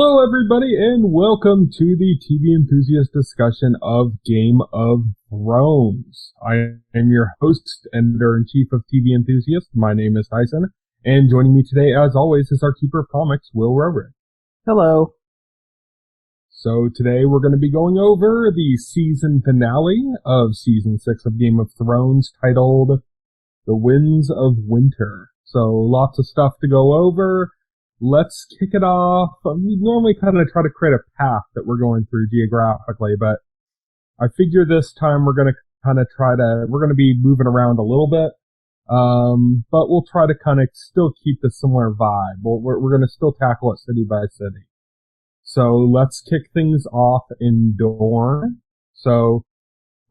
Hello, everybody, and welcome to the TV Enthusiast discussion of Game of Thrones. I am your host, editor-in-chief of TV Enthusiast. My name is Tyson, and joining me today, as always, is our keeper of comics, Will Rover. Hello. So today we're going to be going over the season finale of Season 6 of Game of Thrones, titled The Winds of Winter. So lots of stuff to go over. Let's kick it off. We normally kind of try to create a path that we're going through geographically, but I figure this time we're going to be moving around a little bit. But we'll try to kind of still keep the similar vibe. We're going to still tackle it city by city. So let's kick things off in Dorne. So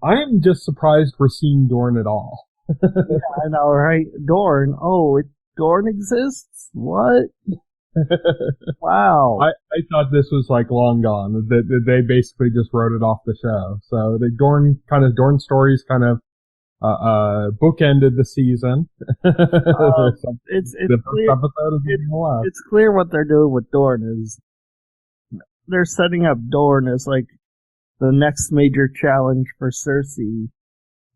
I am just surprised we're seeing Dorne at all. Yeah, I know, right? Dorne. Oh, Dorne exists? What? Wow. I thought this was like long gone. They basically just wrote it off the show. So the Dorne stories kind of bookended the season. It's clear what they're doing with Dorne is they're setting up Dorne as like the next major challenge for Cersei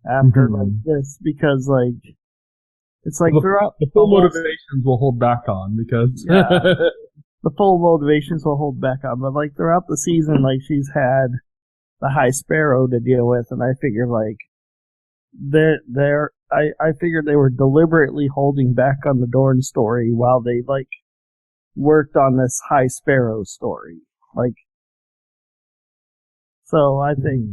after like this, because like it's like throughout the full motivations will hold back on because the full motivations will hold back on, but like throughout the season, like she's had the High Sparrow to deal with, and I figured like I figured they were deliberately holding back on the Dorne story while they like worked on this High Sparrow story. Like, so I think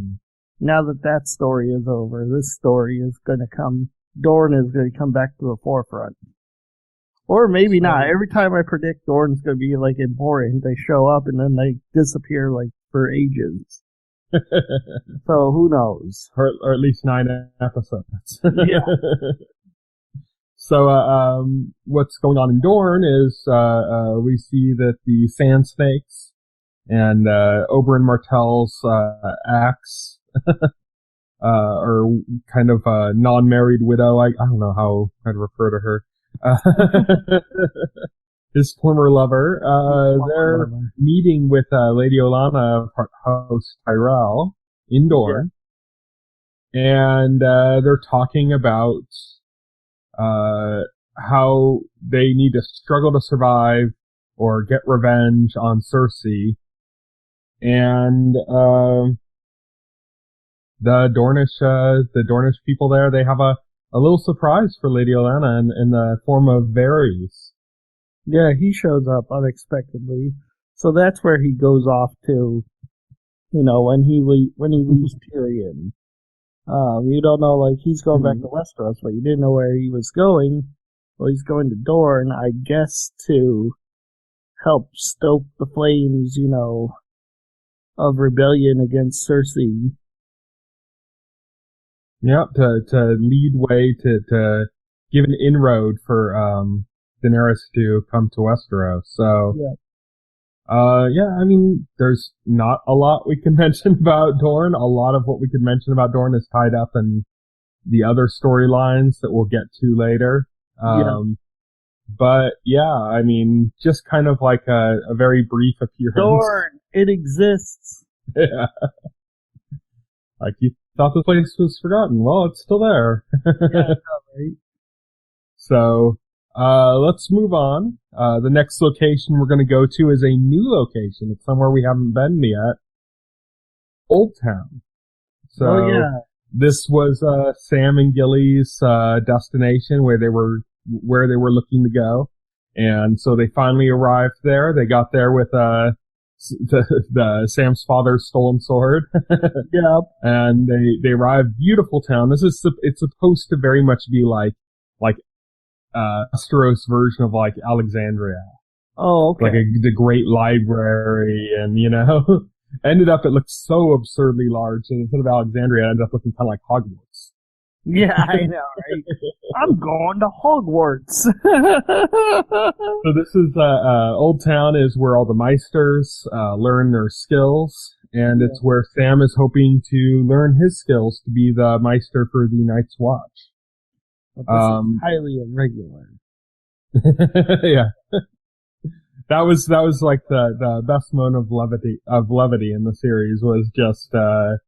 now that story is over, this story is going to come. Dorne is going to come back to the forefront. Or maybe not. Every time I predict Dorne's going to be like important, they show up and then they disappear like for ages. So who knows? Or at least 9 episodes. Yeah. So, what's going on in Dorne is, we see that the Sand Snakes and, Oberyn Martell's, axe, or kind of a non-married widow. I don't know how I'd refer to her. His former lover. They're meeting with Lady Olenna of House Tyrell in Dorne. Yeah. And they're talking about how they need to struggle to survive or get revenge on Cersei. And the Dornish people there, they have a little surprise for Lady Olenna in the form of Varys. Yeah, he shows up unexpectedly. So that's where he goes off to, when he leaves Tyrion. You don't know, like, he's going back to Westeros, but you didn't know where he was going. Well, he's going to Dorne, I guess, to help stoke the flames, of rebellion against Cersei. Yep, to lead way to give an inroad for Daenerys to come to Westeros. So I mean, there's not a lot we can mention about Dorne. A lot of what we could mention about Dorne is tied up in the other storylines that we'll get to later. But yeah, I mean, just kind of like a very brief appearance. Dorne, it exists. Yeah. Like you thought the place was forgotten. Well, it's still there. Yeah, right. So, let's move on. The next location we're going to go to is a new location. It's somewhere we haven't been yet. Old Town. So, this was, Sam and Gilly's, destination where they were looking to go. And so they finally arrived there. They got there with, the Sam's father's stolen sword. Yep. And they arrived. Beautiful town. It's supposed to very much be like Westeros version of like Alexandria. Oh, okay. Like the great library, and ended up it looked so absurdly large, and instead of Alexandria, it ended up looking kind of like Hogwarts. Yeah, I know, right? I'm going to Hogwarts. So this is, Old Town is where all the Meisters, learn their skills, and it's where Sam is hoping to learn his skills to be the Meister for the Night's Watch. But this is highly irregular. Yeah. That was like the best moment of levity in the series was just that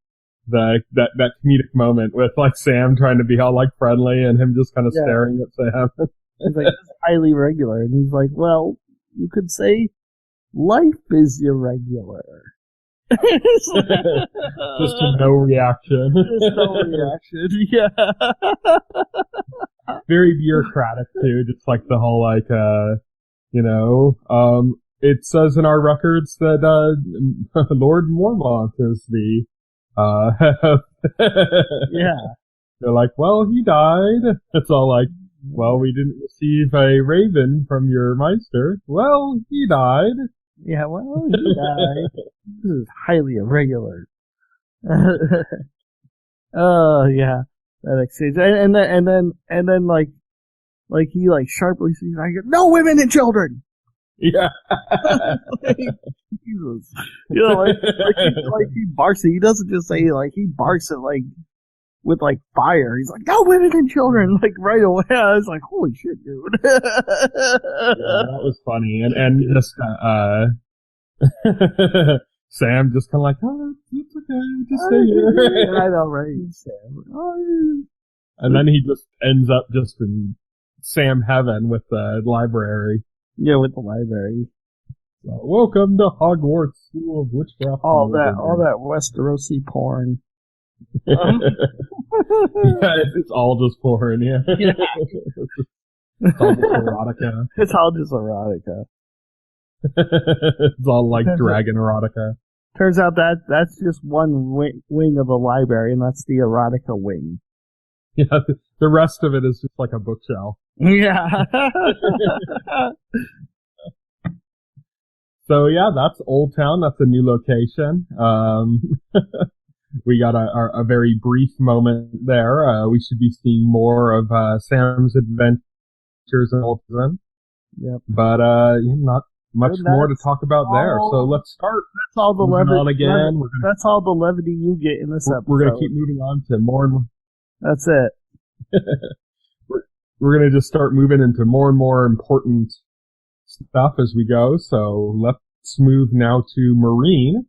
comedic moment with like Sam trying to be all like friendly and him just kind of staring at Sam. He's like, it's highly regular, and he's like, well, you could say life is irregular. Just a no reaction. Just no reaction. Yeah. Very bureaucratic too. Just like the whole like it says in our records that Lord Mormont is the yeah. They're like, well, he died. It's all like, well, we didn't receive a raven from your Meister. Well, he died. Yeah, well, he died. This is highly irregular. Oh, yeah. That exchange. And then like he like sharply sees, like, no women and children! Yeah. Jesus. You know, like he barks it. He doesn't just say, like, he barks it, like, with, like, fire. He's like, no women and children! Like, right away. I was like, holy shit, dude. Yeah, that was funny. And just, Sam just kind of like, oh, it's okay, just stay here. I know, right? Sam. Oh, and then he just ends up just in Sam heaven with the library. Yeah, with the library. So, welcome to Hogwarts School of Witchcraft. All that Westerosi porn. Yeah, it's all just porn, yeah. It's all just erotica. It's all just erotica. It's all like dragon erotica. Turns out that's just one wing of the library, and that's the erotica wing. Yeah, the rest of it is just like a bookshelf. Yeah. So yeah, that's Old Town. That's a new location. We got a very brief moment there. We should be seeing more of Sam's adventures in Old Town. Yep. But not much more to talk about there. So let's start. That's all the levity. That's all the levity you get in this episode. We're gonna keep moving on to more and more. That's it. We're gonna just start moving into more and more important stuff as we go. So let's move now to Marine.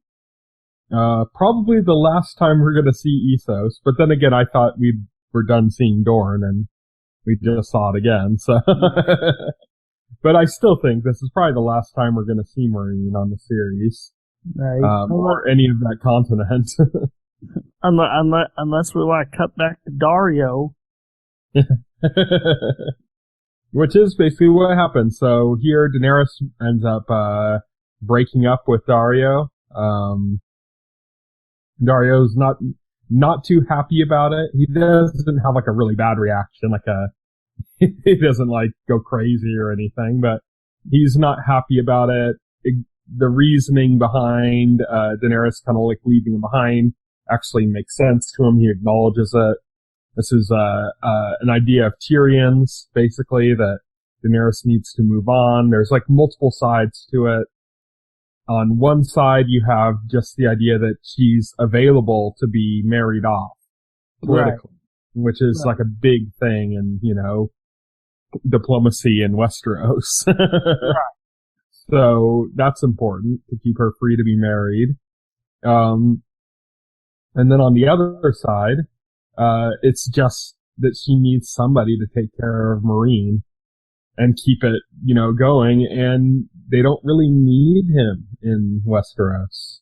Probably the last time we're gonna see Essos, but then again, I thought we were done seeing Dorne and we just saw it again, so. But I still think this is probably the last time we're gonna see Marine on the series. Right. Or any of that continent. Unless we want to cut back to Dario. Which is basically what happened. So here Daenerys ends up breaking up with Dario. Dario's not too happy about it. He doesn't have like a really bad reaction, he doesn't like go crazy or anything, but he's not happy about it. The reasoning behind Daenerys kind of like leaving him behind actually makes sense to him. He acknowledges it. This is an idea of Tyrion's, basically, that Daenerys needs to move on. There's like multiple sides to it. On one side, you have just the idea that she's available to be married off politically, which is like a big thing in, diplomacy in Westeros. So that's important to keep her free to be married. And then on the other side, it's just that she needs somebody to take care of Marine and keep it, going, and they don't really need him in Westeros.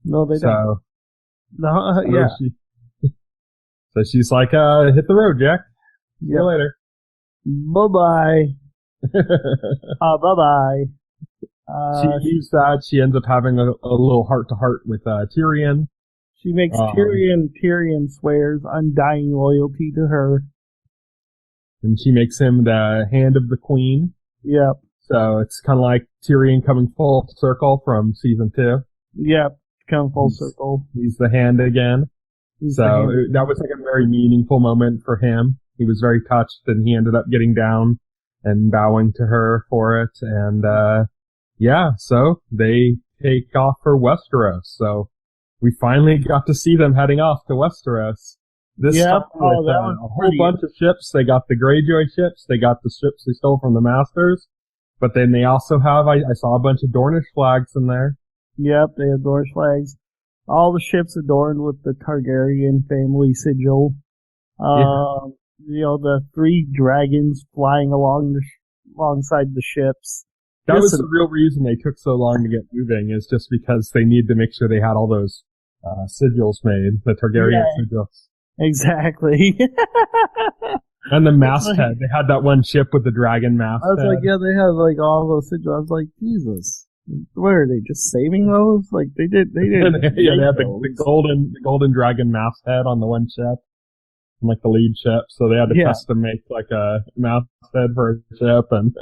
No, they don't. No, yeah. So she's like, hit the road, Jack. See you later. Bye-bye. Bye-bye. She leaves that. She ends up having a little heart-to-heart with Tyrion. She makes Tyrion swears undying loyalty to her. And she makes him the hand of the queen. Yep. So it's kind of like Tyrion coming full circle from season 2. Yep. Come full circle. He's the hand again. That was like a very meaningful moment for him. He was very touched, and he ended up getting down and bowing to her for it. And, so they take off for Westeros. So we finally got to see them heading off to Westeros. This time with a whole bunch of ships. They got the Greyjoy ships. They got the ships they stole from the Masters. But then they also have, I saw a bunch of Dornish flags in there. Yep, they have Dornish flags. All the ships adorned with the Targaryen family sigil. The 3 dragons flying alongside the ships. That was the real reason they took so long to get moving, is just because they needed to make sure they had all those sigils made, the Targaryen sigils. Exactly. And the masthead. They had that one ship with the dragon masthead. I was like, yeah, they had like all those sigils. I was like, Jesus. What are they, just saving those? Like they did. They had the golden dragon masthead on the one ship, like the lead ship. So they had to custom make like a masthead for a ship and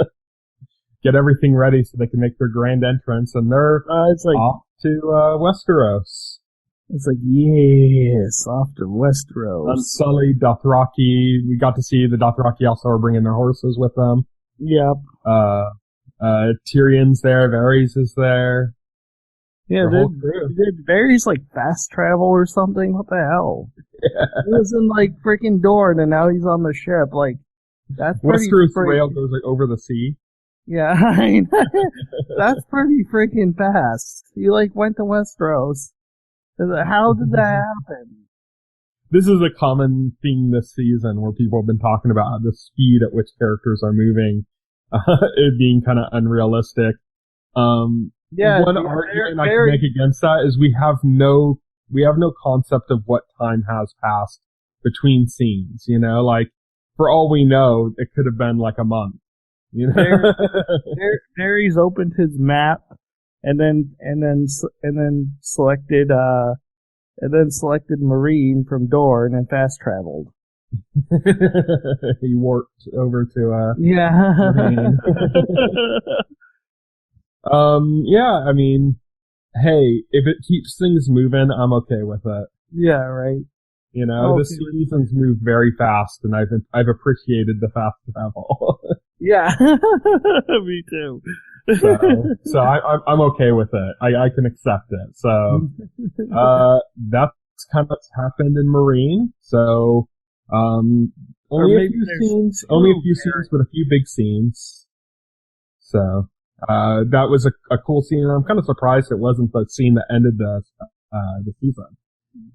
get everything ready so they can make their grand entrance. And they're off to Westeros. It's like, yes, off to Westeros. Unsullied Dothraki. We got to see the Dothraki also are bringing their horses with them. Yep. Tyrion's there, Varys is there. Yeah, did Varys like fast travel or something? What the hell? Yeah. He was in like freaking Dorne and now he's on the ship. Like, that's pretty Westeros rail goes like over the sea. Yeah, I mean, that's pretty freaking fast. He like went to Westeros. How did that happen? This is a common theme this season where people have been talking about the speed at which characters are moving, it being kind of unrealistic. One argument I can make against that is we have no concept of what time has passed between scenes, you know, like for all we know, it could have been like a month, you know. Varys opened his map and then selected Marine from Dorne and fast traveled. He warped over to Marine. I mean, hey, if it keeps things moving, I'm okay with it. Yeah, right. You know, the seasons move very fast, and I've appreciated the fast travel. Yeah, me too. So I'm okay with it. I can accept it. So that's kind of what's happened in Marine. So only a few scenes, but a few big scenes. So that was a cool scene, and I'm kind of surprised it wasn't the scene that ended the season.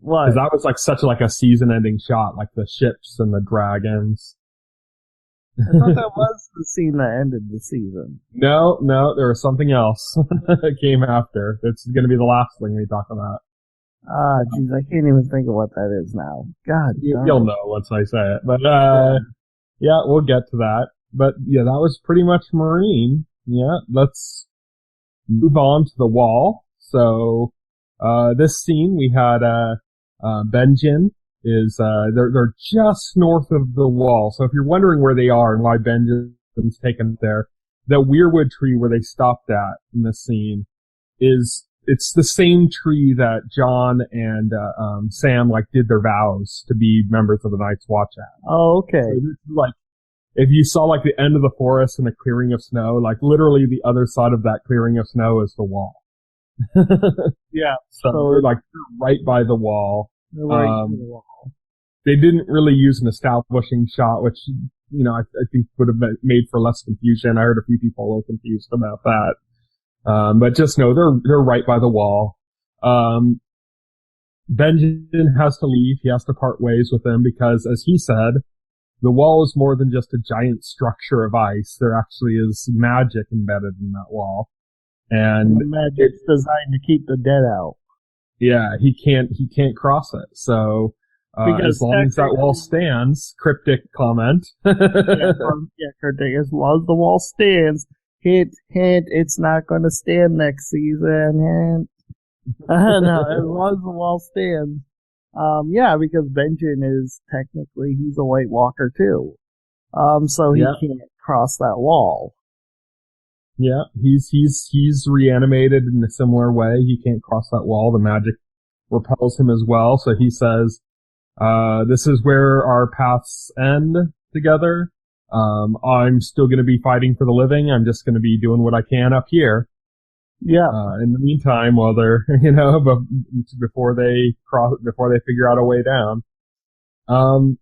Why? Because that was like such like a season-ending shot, like the ships and the dragons. I thought that was the scene that ended the season. No, there was something else that came after. It's going to be the last thing we talk about. Jeez, I can't even think of what that is now. God, you'll know once I say it. But yeah, we'll get to that. But yeah, that was pretty much Marine. Yeah, let's move on to the Wall. So this scene we had Benjen. They're just north of the Wall. So if you're wondering where they are and why Benjamin's taken there, the weirwood tree where they stopped at in this scene it's the same tree that Jon and Sam like did their vows to be members of the Night's Watch at. Oh, okay. So this is like if you saw like the end of the forest and a clearing of snow, like literally the other side of that clearing of snow is the Wall. Yeah. So they're like right by the Wall. They're right by the Wall. They didn't really use an establishing shot, which, you know, I think would have made for less confusion. I heard a few people a little confused about that. But just know they're right by the Wall. Benjen has to leave. He has to part ways with them because, as he said, the Wall is more than just a giant structure of ice. There actually is magic embedded in that wall. And the magic's designed to keep the dead out. Yeah, he can't cross it. So, as long as that wall stands, cryptic comment. Cryptic. As long as the wall stands, hint, it's not going to stand next season. Hint. No, as long as the wall stands. Because Benjen is technically, he's a White Walker too. So he can't cross that wall. Yeah, he's reanimated in a similar way. He can't cross that wall. The magic repels him as well. So he says, this is where our paths end together. I'm still going to be fighting for the living. I'm just going to be doing what I can up here. Yeah. In the meantime, while they're, before they figure out a way down. But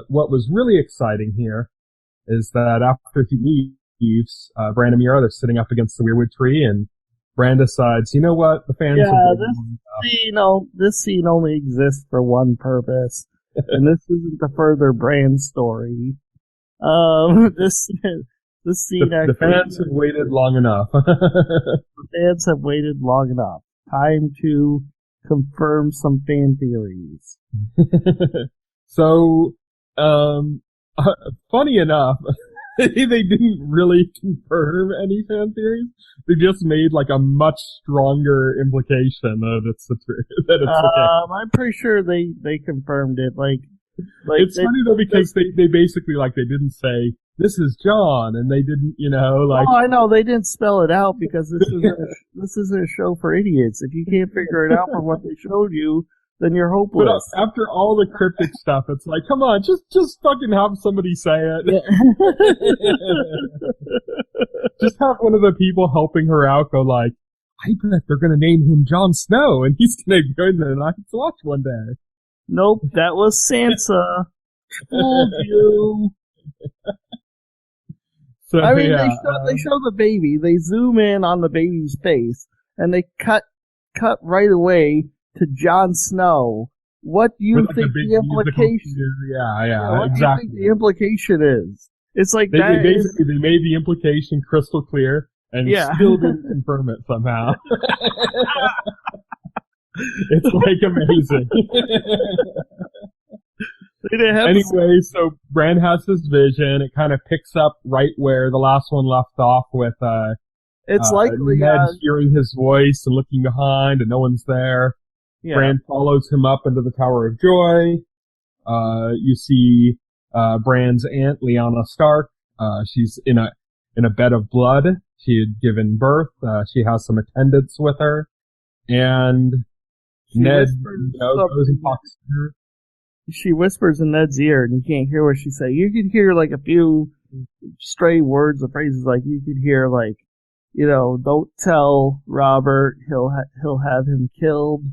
what was really exciting here is that after he leaves, chiefs, Bran and Meera, they're sitting up against the weirwood tree, and Bran decides, you know what, the fans this scene only exists for one purpose, and this isn't to further Bran's story. This scene the fans have waited long enough. The fans have waited long enough. Time to confirm some fan theories. So, funny enough, they didn't really confirm any fan theories. They just made like a much stronger implication that it's the truth. That it's the case. I'm pretty sure they confirmed it. Like it's funny though because they basically like they didn't say this is Jon, and they didn't, like. Oh, I know they didn't spell it out because this isn't a show for idiots. If you can't figure it out from what they showed you, then you're hopeless. But after all the cryptic stuff, it's like, come on, just fucking have somebody say it. Yeah. Just have one of the people helping her out go like, I bet they're gonna name him Jon Snow, and he's gonna join the Night's Watch one day. Nope, that was Sansa. Fooled you. So, I mean, they show the baby. They zoom in on the baby's face, and they cut right away to Jon Snow. What do you think the implication? Yeah, what exactly. do you think the implication is? It's like they made the implication crystal clear, and still didn't confirm it somehow. It's like amazing. Anyway, so Bran has this vision. It kind of picks up right where the last one left off with it's likely Ned hearing his voice and looking behind, and no one's there. Yeah. Bran follows him up into the Tower of Joy. You see Bran's aunt, Lyanna Stark. She's in a bed of blood. She had given birth. She has some attendants with her, and Ned goes and talks to her. She whispers in Ned's ear, and you can't hear what she says. You could hear like a few stray words or phrases, like you could hear like, don't tell Robert, he'll have him killed.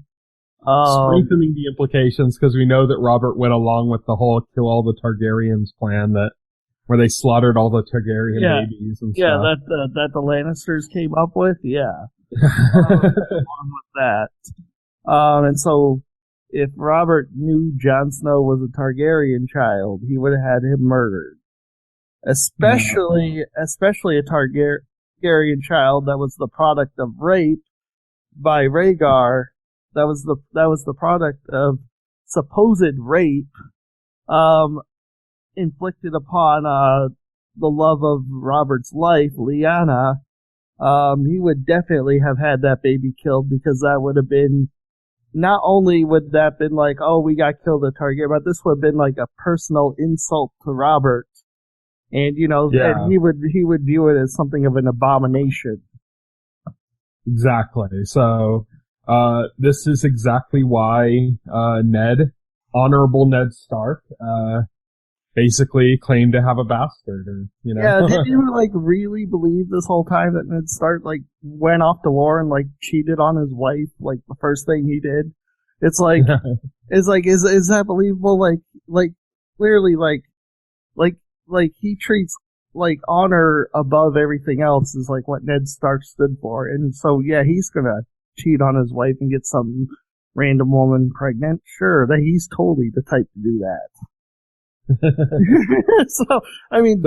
Strengthening the implications, because we know that Robert went along with the whole kill all the Targaryens plan where they slaughtered all the Targaryen babies and stuff. Yeah, that the Lannisters came up with. Yeah, along with that. And so, if Robert knew Jon Snow was a Targaryen child, he would have had him murdered. Especially a Targaryen child that was the product of rape by Rhaegar. That was the product of supposed rape, inflicted upon the love of Robert's life, Lyanna. He would definitely have had that baby killed, because that would have been. Not only would that have been like, oh, we got killed at Targaryen, but this would have been like a personal insult to Robert. And, and he would view it as something of an abomination. Exactly. So, this is exactly why, Honorable Ned Stark, basically claimed to have a bastard, Yeah, did you, really believe this whole time that Ned Stark, went off to war and, cheated on his wife, the first thing he did? It's like, is that believable? Clearly, he treats, honor above everything else is, what Ned Stark stood for. And so, yeah, he's gonna cheat on his wife and get some random woman pregnant. Sure, that he's totally the type to do that. So, I mean,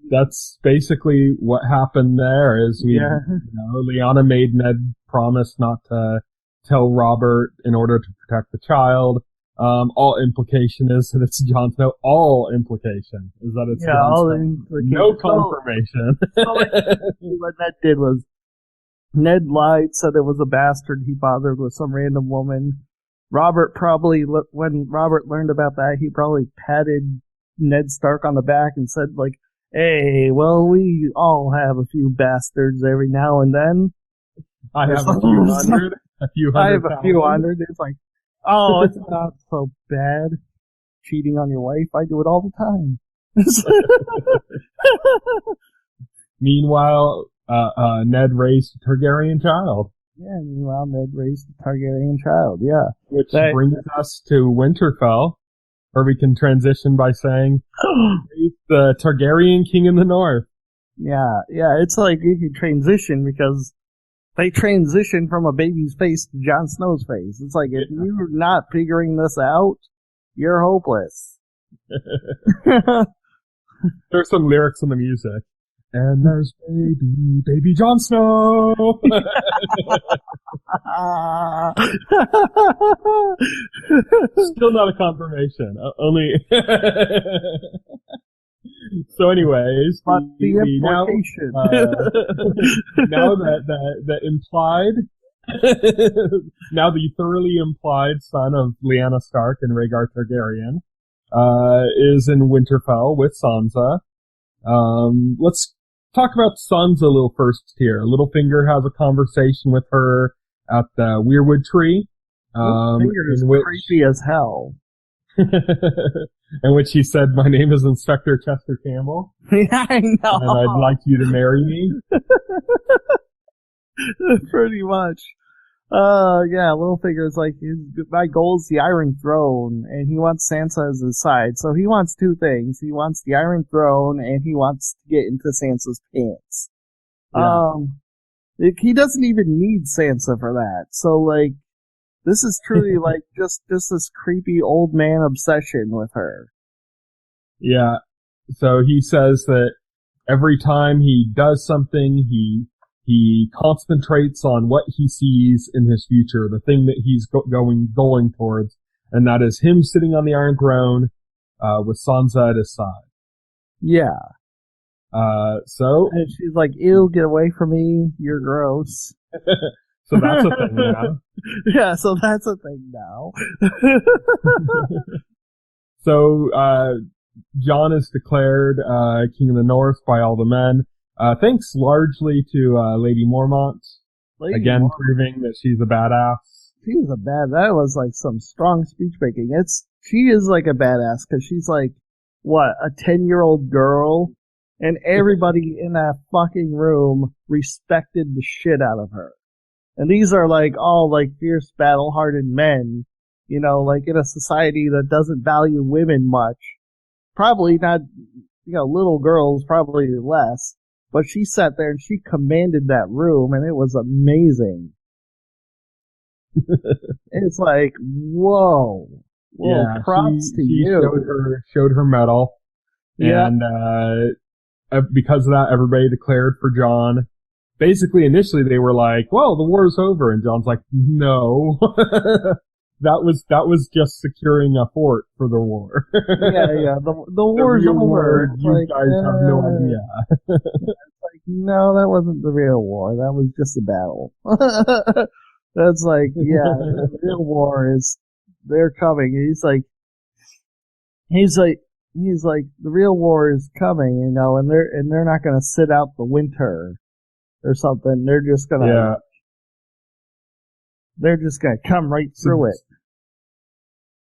that's basically what happened there. Is Lyanna made Ned promise not to tell Robert in order to protect the child. All implication is that it's Jon Snow. All implication is that it's Jon Snow. No confirmation. So what Ned did was Ned lied, said it was a bastard he bothered with some random woman. Robert probably, when Robert learned about that, he probably patted Ned Stark on the back and said, hey, well, we all have a few bastards every now and then. I have a few hundred. I have a few hundred. It's like, oh, it's not so bad. Cheating on your wife, I do it all the time. Meanwhile, Ned raised a Targaryen child. Yeah, meanwhile, Ned raised a Targaryen child, yeah. Which brings us to Winterfell, where we can transition by saying, the Targaryen king in the north. Yeah, it's like you can transition because they transition from a baby's face to Jon Snow's face. It's like, if you're not figuring this out, you're hopeless. There's some lyrics in the music. And there's baby Jon Snow. Still not a confirmation. Only. So, anyways, but the implication. Now that implied, now the thoroughly implied son of Lyanna Stark and Rhaegar Targaryen, is in Winterfell with Sansa. Let's talk about Sansa a little first here. Littlefinger has a conversation with her at the Weirwood Tree. Littlefinger is creepy as hell. In which he said, "My name is Inspector Chester Campbell. Yeah, I know. And I'd like you to marry me." Pretty much. Yeah, Littlefinger's like, my goal is the Iron Throne, and he wants Sansa as his side. So he wants two things. He wants the Iron Throne, and he wants to get into Sansa's pants. Yeah. He doesn't even need Sansa for that. So, like, this is truly like just this creepy old man obsession with her. Yeah. So he says that every time he does something, he concentrates on what he sees in his future, the thing that he's going towards, and that is him sitting on the Iron Throne, with Sansa at his side. Yeah. So. And she's like, "Ew, get away from me, you're gross." So that's a thing now. Yeah, so that's a thing now. So, Jon is declared, King of the North by all the men. Thanks largely to, Lady Mormont. Again, proving that she's a badass. She's a that was like some strong speech making. She is like a badass, cause she's like, what, a 10-year-old girl? And everybody in that fucking room respected the shit out of her. And these are like all like fierce, battle-hardened men, you know, like in a society that doesn't value women much. Probably not, you know, little girls, probably less. But she sat there and she commanded that room, and it was amazing. It's like, whoa, yeah, props to you. Showed her medal. Yeah. And, because of that, everybody declared for Jon. Basically, initially they were like, "Well, the war's over," and Jon's like, "No, that was just securing a fort for the war." Yeah, the war's over. You guys have no idea. It's like, no, that wasn't the real war. That was just a battle. That's like, yeah, the real war is they're coming. He's like, the real war is coming, you know, and they're not gonna sit out the winter or something. They're just gonna come right through it.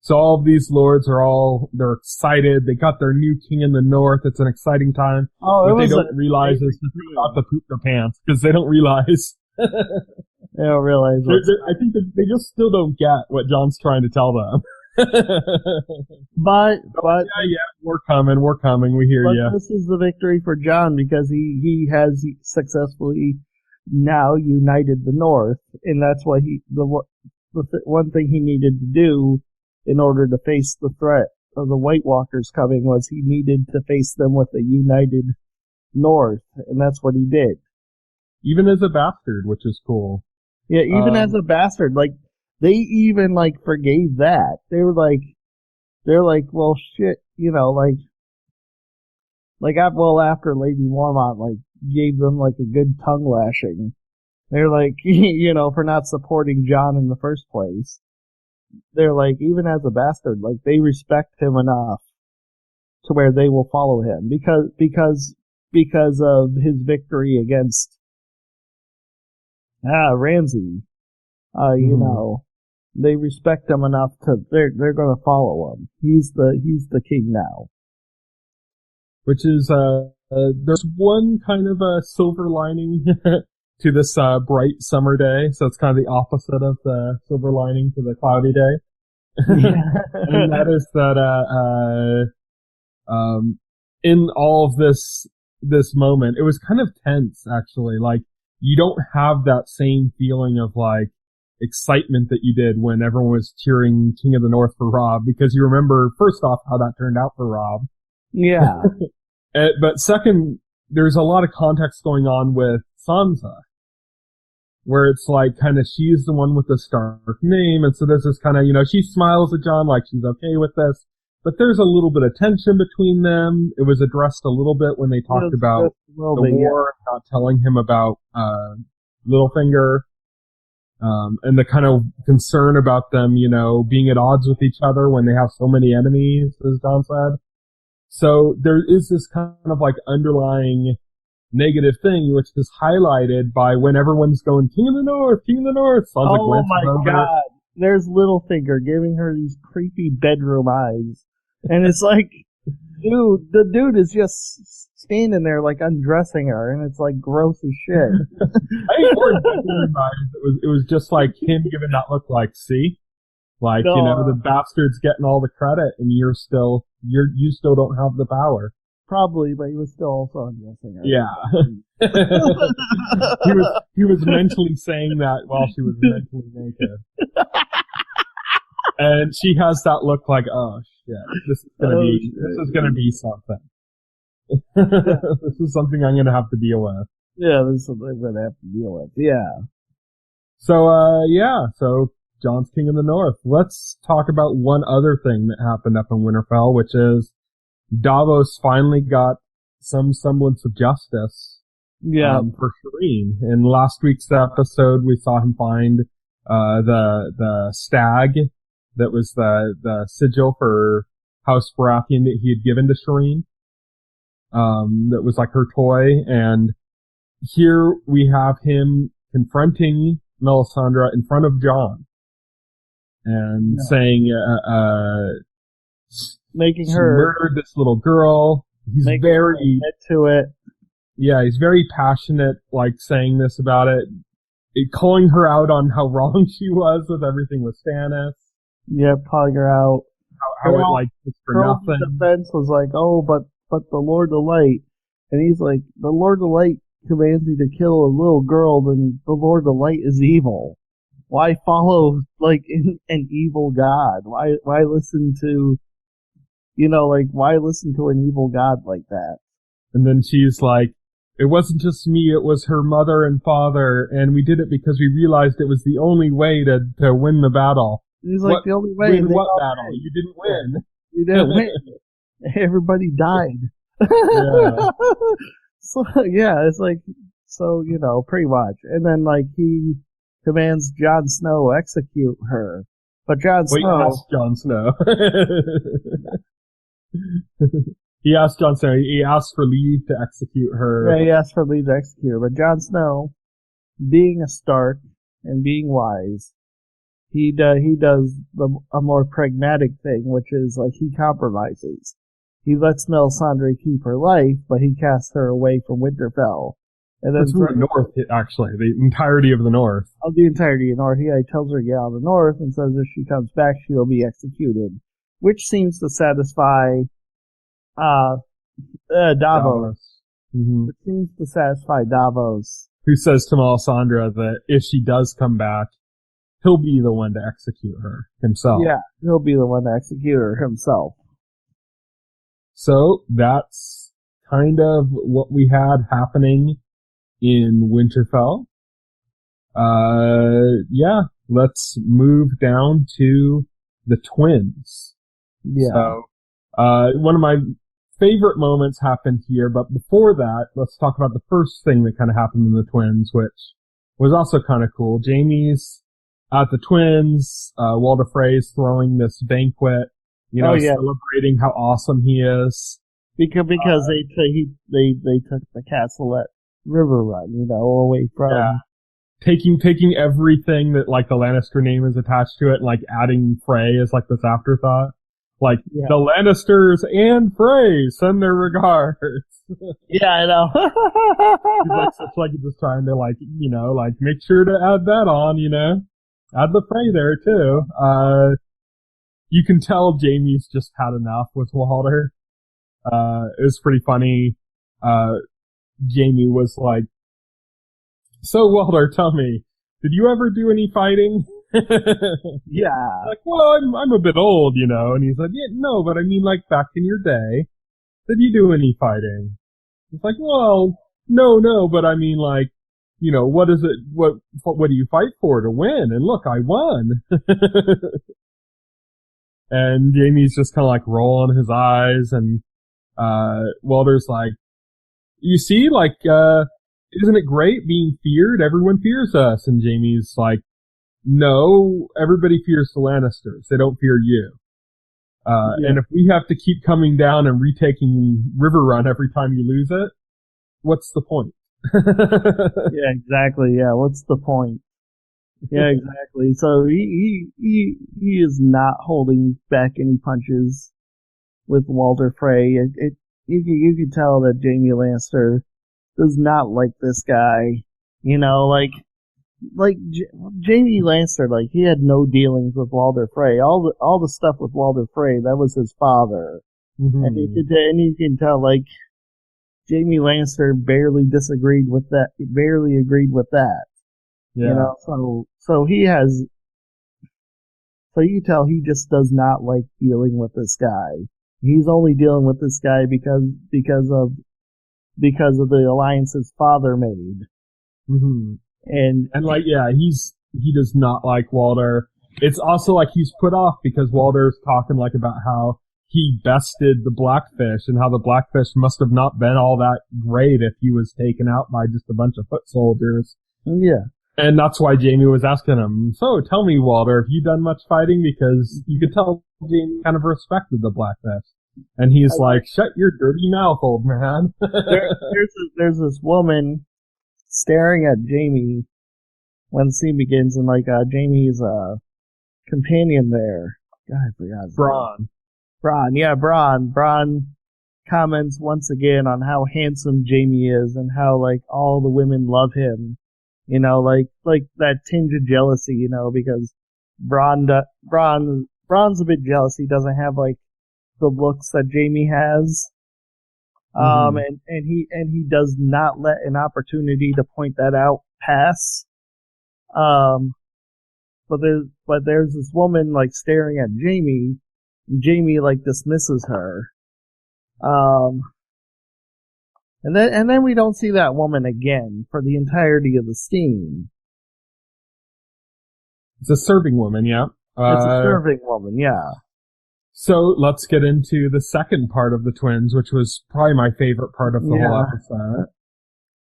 So all of these lords they're excited. They got their new king in the north. It's an exciting time. Oh, what they don't realize is they're about to poop their pants because they don't realize. They don't realize. I think they just still don't get what Jon's trying to tell them. But we're coming. We hear you. This is the victory for Jon because he has successfully now united the North, and that's why one thing he needed to do in order to face the threat of the White Walkers coming was he needed to face them with a united North, and that's what he did. Even as a bastard, which is cool. Yeah, even as a bastard, like. They even, like, forgave that. They're like, well, shit, you know, after Lady Mormont, like, gave them, like, a good tongue lashing. They're like, you know, for not supporting Jon in the first place. They're like, even as a bastard, like, they respect him enough to where they will follow him because of his victory against, Ramsay. You know, they respect him enough they're gonna follow him. He's the king now. Which is, there's one kind of a silver lining to this, bright summer day. So it's kind of the opposite of the silver lining to the cloudy day. And that is that, in all of this this moment. It was kind of tense, actually. Like, you don't have that same feeling of, like, excitement that you did when everyone was cheering King of the North for Robb, because you remember, first off, how that turned out for Robb. Yeah. But second, there's a lot of context going on with Sansa, where it's like kind of she's the one with the Stark name, and so there's this kind of, she smiles at Jon like she's okay with this, but there's a little bit of tension between them. It was addressed a little bit when they talked about the war, not telling him about Littlefinger, and the kind of concern about them, being at odds with each other when they have so many enemies, as Jon said. So there is this kind of like underlying negative thing, which is highlighted by when everyone's going, King of the North, King of the North. Oh my God. There's Littlefinger giving her these creepy bedroom eyes. And it's like, dude, the dude is just standing there like undressing her, and it's like gross as shit. I think more bedroom eyes, it was just like him giving that look like, see? Like, the bastard's getting all the credit, and you still don't have the power. Probably, but he was still also undressing her. Yeah. he was mentally saying that while she was mentally naked. And she has that look like, oh shit, this is gonna be something. This is something I'm gonna have to deal with. Yeah, this is something I'm gonna have to deal with. Yeah. So Jon's King of the North. Let's talk about one other thing that happened up in Winterfell, which is Davos finally got some semblance of justice. Yeah. For Shireen. In last week's episode, we saw him find the stag that was the sigil for House Baratheon that he had given to Shireen. That was like her toy, and here we have him confronting Melisandre in front of Jon and saying, making she her murdered this little girl. He's very to it. Yeah, he's very passionate, like saying this about it, calling her out on how wrong she was with everything with Stannis. Yeah, calling her out. How it like was for nothing. Defense was like, oh, but the Lord of Light, and he's like, the Lord of Light commands you to kill a little girl, then the Lord of Light is evil. Why follow like an evil god? Why listen to, why listen to an evil god like that? And then she's like, it wasn't just me, it was her mother and father, and we did it because we realized it was the only way to win the battle. He's like, the only way. Win what battle? You didn't win. You didn't win. Everybody died. Yeah. So, yeah, it's like, so, pretty much. And then, like, he commands Jon Snow to execute her. But Jon Snow... He asked Jon Snow. He asked Jon Snow. He asked for leave to execute her. Yeah, he asked for leave to execute her. But Jon Snow, being a Stark and being wise, he does a more pragmatic thing, which is, like, he compromises. He lets Melisandre keep her life, but he casts her away from Winterfell. And then it's from the north, actually. The entirety of the north. Of the entirety of the north. He tells her to get out of the north and says if she comes back, she'll be executed. Which seems to satisfy Davos. Mm-hmm. Which seems to satisfy Davos. Who says to Melisandre that if she does come back, he'll be the one to execute her himself. Yeah, he'll be the one to execute her himself. So that's kind of what we had happening in Winterfell. Let's move down to the twins. Yeah. So, one of my favorite moments happened here, but before that, let's talk about the first thing that kind of happened in the twins, which was also kind of cool. Jamie's at the twins, Walder Frey's throwing this banquet, celebrating how awesome he is. Because they took the castle at River Run, away from taking everything that like the Lannister name is attached to it, and like adding Frey as like this afterthought. Like the Lannisters and Frey send their regards. Yeah, I know. It's like just trying to like make sure to add that on, add the Frey there too. You can tell Jamie's just had enough with Walder. It was pretty funny. Jaime was like, "So Walder, tell me, did you ever do any fighting?" Yeah. Like, well, I'm a bit old, you know. And he's like, yeah, no, but I mean, like, back in your day, did you do any fighting? It's like, well, no, but I mean, like, you know, what is it, what do you fight for to win? And look, I won. And Jaime's just kind of like rolling his eyes, and, Walder's like, you see, like, isn't it great being feared? Everyone fears us. And Jaime's like, no, everybody fears the Lannisters. They don't fear you. And if we have to keep coming down and retaking Riverrun every time you lose it, what's the point? Yeah, exactly. Yeah, what's the point? Yeah, exactly. So he is not holding back any punches with Walder Frey. You can tell that Jaime Lannister does not like this guy. You know, like Jaime Lannister, like, he had no dealings with Walder Frey. All the stuff with Walder Frey, that was his father. Mm-hmm. And you can tell, like, Jaime Lannister barely agreed with that. Yeah. You know, so he has, so you can tell he just does not like dealing with this guy. He's only dealing with this guy because of the alliance his father made. Mm-hmm. And like, yeah, he does not like Walder. It's also like he's put off because Walder's talking like about how he bested the Blackfish and how the Blackfish must have not been all that great if he was taken out by just a bunch of foot soldiers. Yeah. And that's why Jaime was asking him, so tell me, Walder, have you done much fighting? Because you could tell Jaime kind of respected the Blackfish. And he's like, shut your dirty mouth, old man. There's this woman staring at Jaime when the scene begins, and like Jaime's companion there. God, I forgot his name. Bronn, yeah, Bronn. Bronn comments once again on how handsome Jaime is and how like all the women love him. You know, like that tinge of jealousy, you know, because Bronn's a bit jealous. He doesn't have like the looks that Jaime has. And he does not let an opportunity to point that out pass. But there's this woman like staring at Jaime, and Jaime like dismisses her. And then we don't see that woman again for the entirety of the scene. It's a serving woman, yeah. It's a serving woman, yeah. So let's get into the second part of the twins, which was probably my favorite part of the whole episode.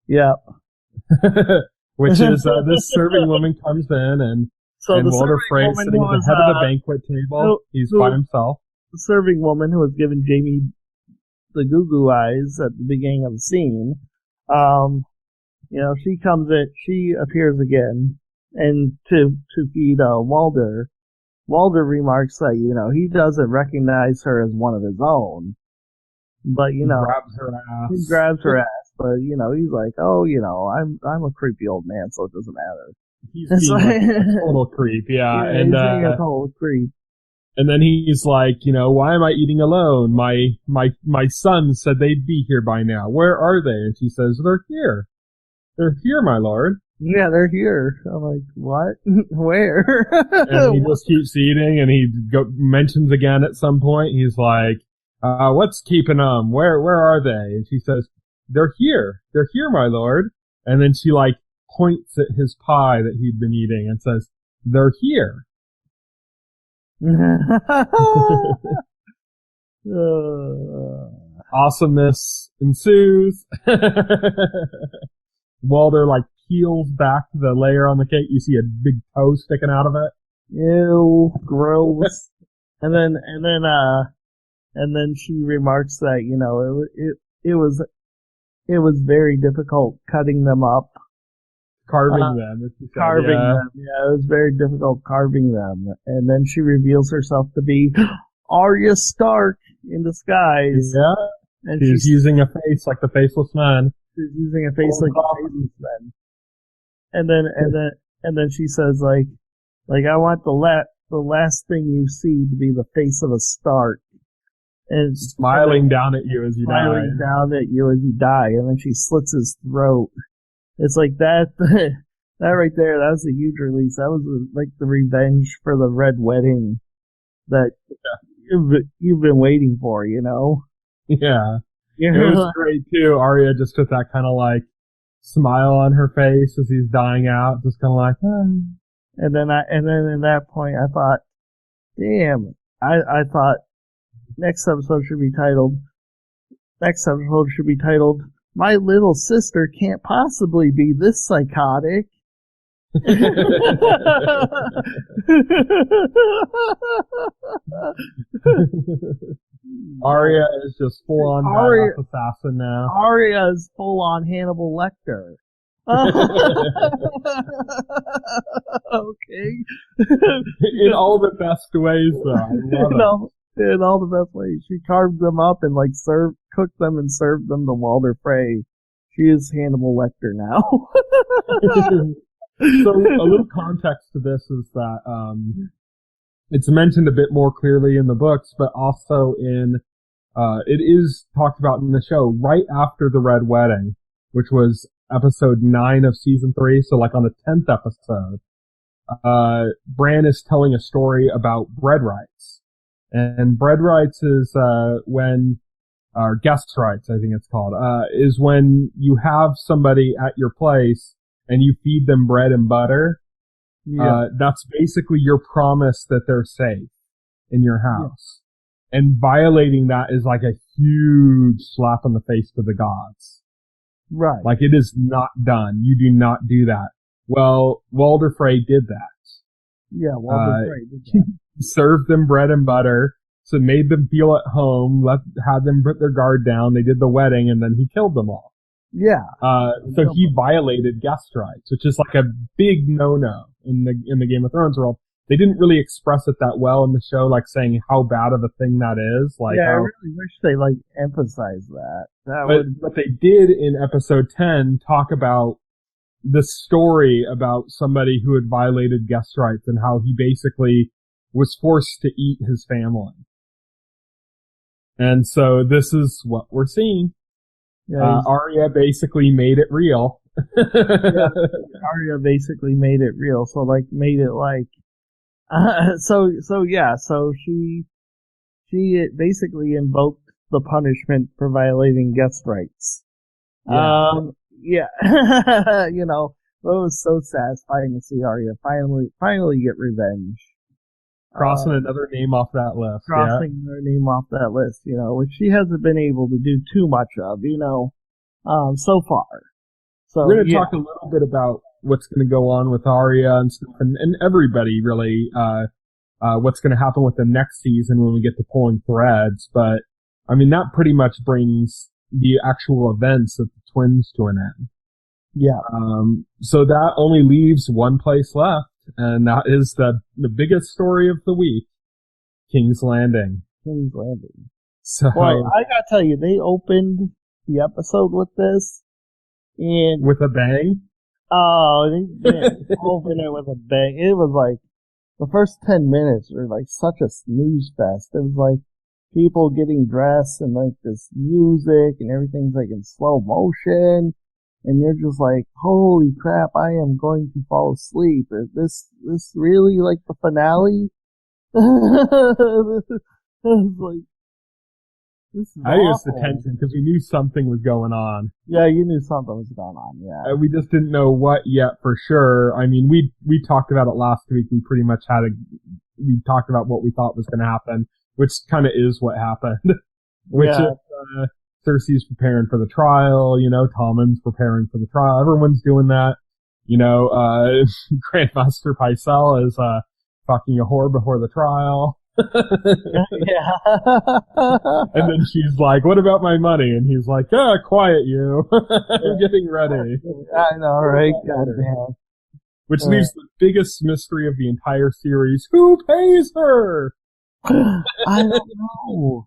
Yeah. Which is this serving woman comes in and Walder Frey sitting at the head of the banquet table. He's by himself. The serving woman who was giving Jaime the goo eyes at the beginning of the scene. You know, she appears again, and to feed Walder. Walder remarks that, you know, he doesn't recognize her as one of his own. But, you know, he grabs her ass, but, you know, he's like, oh, you know, I'm a creepy old man, so it doesn't matter. He's being like a total creep, yeah. And he's being a total creep. And then he's like, you know, why am I eating alone? My son said they'd be here by now. Where are they? And she says, they're here. They're here, my lord. Yeah, they're here. I'm like, what? Where? And he just keeps eating, and he mentions again at some point, he's like, what's keeping them? Where are they? And she says, they're here. They're here, my lord. And then she like points at his pie that he'd been eating and says, they're here. Awesomeness ensues. Walder like peels back the layer on the cake. You see a big toe sticking out of it. Ew, gross. and then she remarks that, you know, it was very difficult cutting them up. Carving them. Carving them, yeah. It was very difficult carving them. And then she reveals herself to be Arya Stark in disguise. Yeah. And she's using a face like the Faceless Man. She's using a face like the Faceless Man. And then she says like I want the last thing you see to be the face of a Stark. and smiling down at you as you die. Smiling down at you as you die, and then she slits his throat. It's like that. That right there, that was a huge release. That was like the revenge for the Red Wedding that you've been waiting for, you know? Yeah. It was great too. Arya just with that kind of like smile on her face as he's dying out, just kind of like, And then in that point, I thought, damn, I thought next episode should be titled, My Little Sister Can't Possibly Be This Psychotic. Arya is just full on badass assassin now. Arya is full on Hannibal Lecter. Okay. In all the best ways, though. I love it. In all the best ways. She carved them up and like cooked them and served them to Walder Frey. She is Hannibal Lecter now. So a little context to this is that it's mentioned a bit more clearly in the books, but also it is talked about in the show right after the Red Wedding, which was episode 9 of season 3. So like on the 10th episode, Bran is telling a story about bread rights, and bread rights is or guest rights, I think it's called, is when you have somebody at your place and you feed them bread and butter. Yeah. That's basically your promise that they're safe in your house. Yeah. And violating that is like a huge slap on the face to the gods. Right. Like it is not done. You do not do that. Well, Walder Frey did that. Yeah, Walder Frey did that. Served them bread and butter, so made them feel at home, had them put their guard down, they did the wedding, and then he killed them all. Yeah. So he violated guest rights, which is like a big no-no in the Game of Thrones world. They didn't really express it that well in the show, like saying how bad of a thing that is. Like, yeah, I really wish they like emphasized that. But they did in episode 10 talk about the story about somebody who had violated guest rights and how he basically was forced to eat his family. And so this is what we're seeing. Yeah, Arya basically made it real. Yeah, Arya basically made it real. So like made it like, so she basically invoked the punishment for violating guest rights. Yeah. You know, it was so satisfying to see Arya finally get revenge. Crossing another name off that list. Another name off that list, you know, which she hasn't been able to do too much of, you know, so far. So we're going to talk a little bit about what's going to go on with Arya and stuff, and everybody really, what's going to happen with them next season when we get to pulling threads. But I mean, that pretty much brings the actual events of the twins to an end. Yeah. So that only leaves one place left. And that is the biggest story of the week, King's Landing. King's Landing. So, well, I gotta tell you, they opened the episode with this, and with a bang. Oh, they opened it with a bang. It was like the first 10 minutes were like such a snooze fest. It was like people getting dressed and like this music and everything's like in slow motion. And you're just like, holy crap, I am going to fall asleep. Is this really like the finale? This is I think it's the tension because we knew something was going on. Yeah, you knew something was going on, yeah. We just didn't know what yet for sure. I mean, we talked about it last week. We pretty much we talked about what we thought was going to happen, which kind of is what happened. Which is, Cersei's preparing for the trial, you know, Tommen's preparing for the trial. Everyone's doing that. You know, Grandmaster Pycelle is, fucking a whore before the trial. Yeah. And then she's like, what about my money? And he's like, quiet you. I'm getting ready. I know, right? Goddamn. Which leaves the biggest mystery of the entire series. Who pays her? I don't know.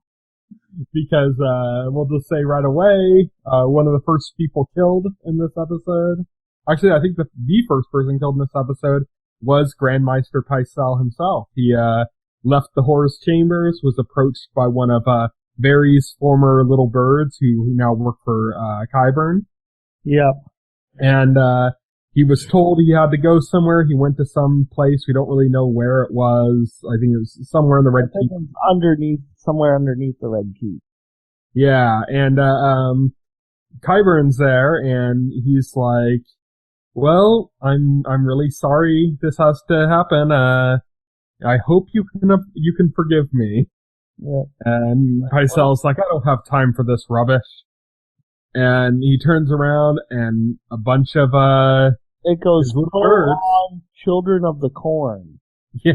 Because, we'll just say right away, one of the first people killed in this episode. Actually, I think the first person killed in this episode was Grandmaster Pycelle himself. He, left the Whore's chambers, was approached by one of, Varys' former little birds who now work for Qyburn. Yep. And he was told he had to go somewhere. He went to some place. We don't really know where it was. I think it was somewhere in the Red Keep. Somewhere underneath the Red Keep. Yeah, and Qyburn's there, and he's like, "Well, I'm really sorry this has to happen. I hope you can forgive me." Yeah. And Pycelle's like, "I don't have time for this rubbish." And he turns around, and a bunch of it goes full birds. on Children of the Corn. Yeah.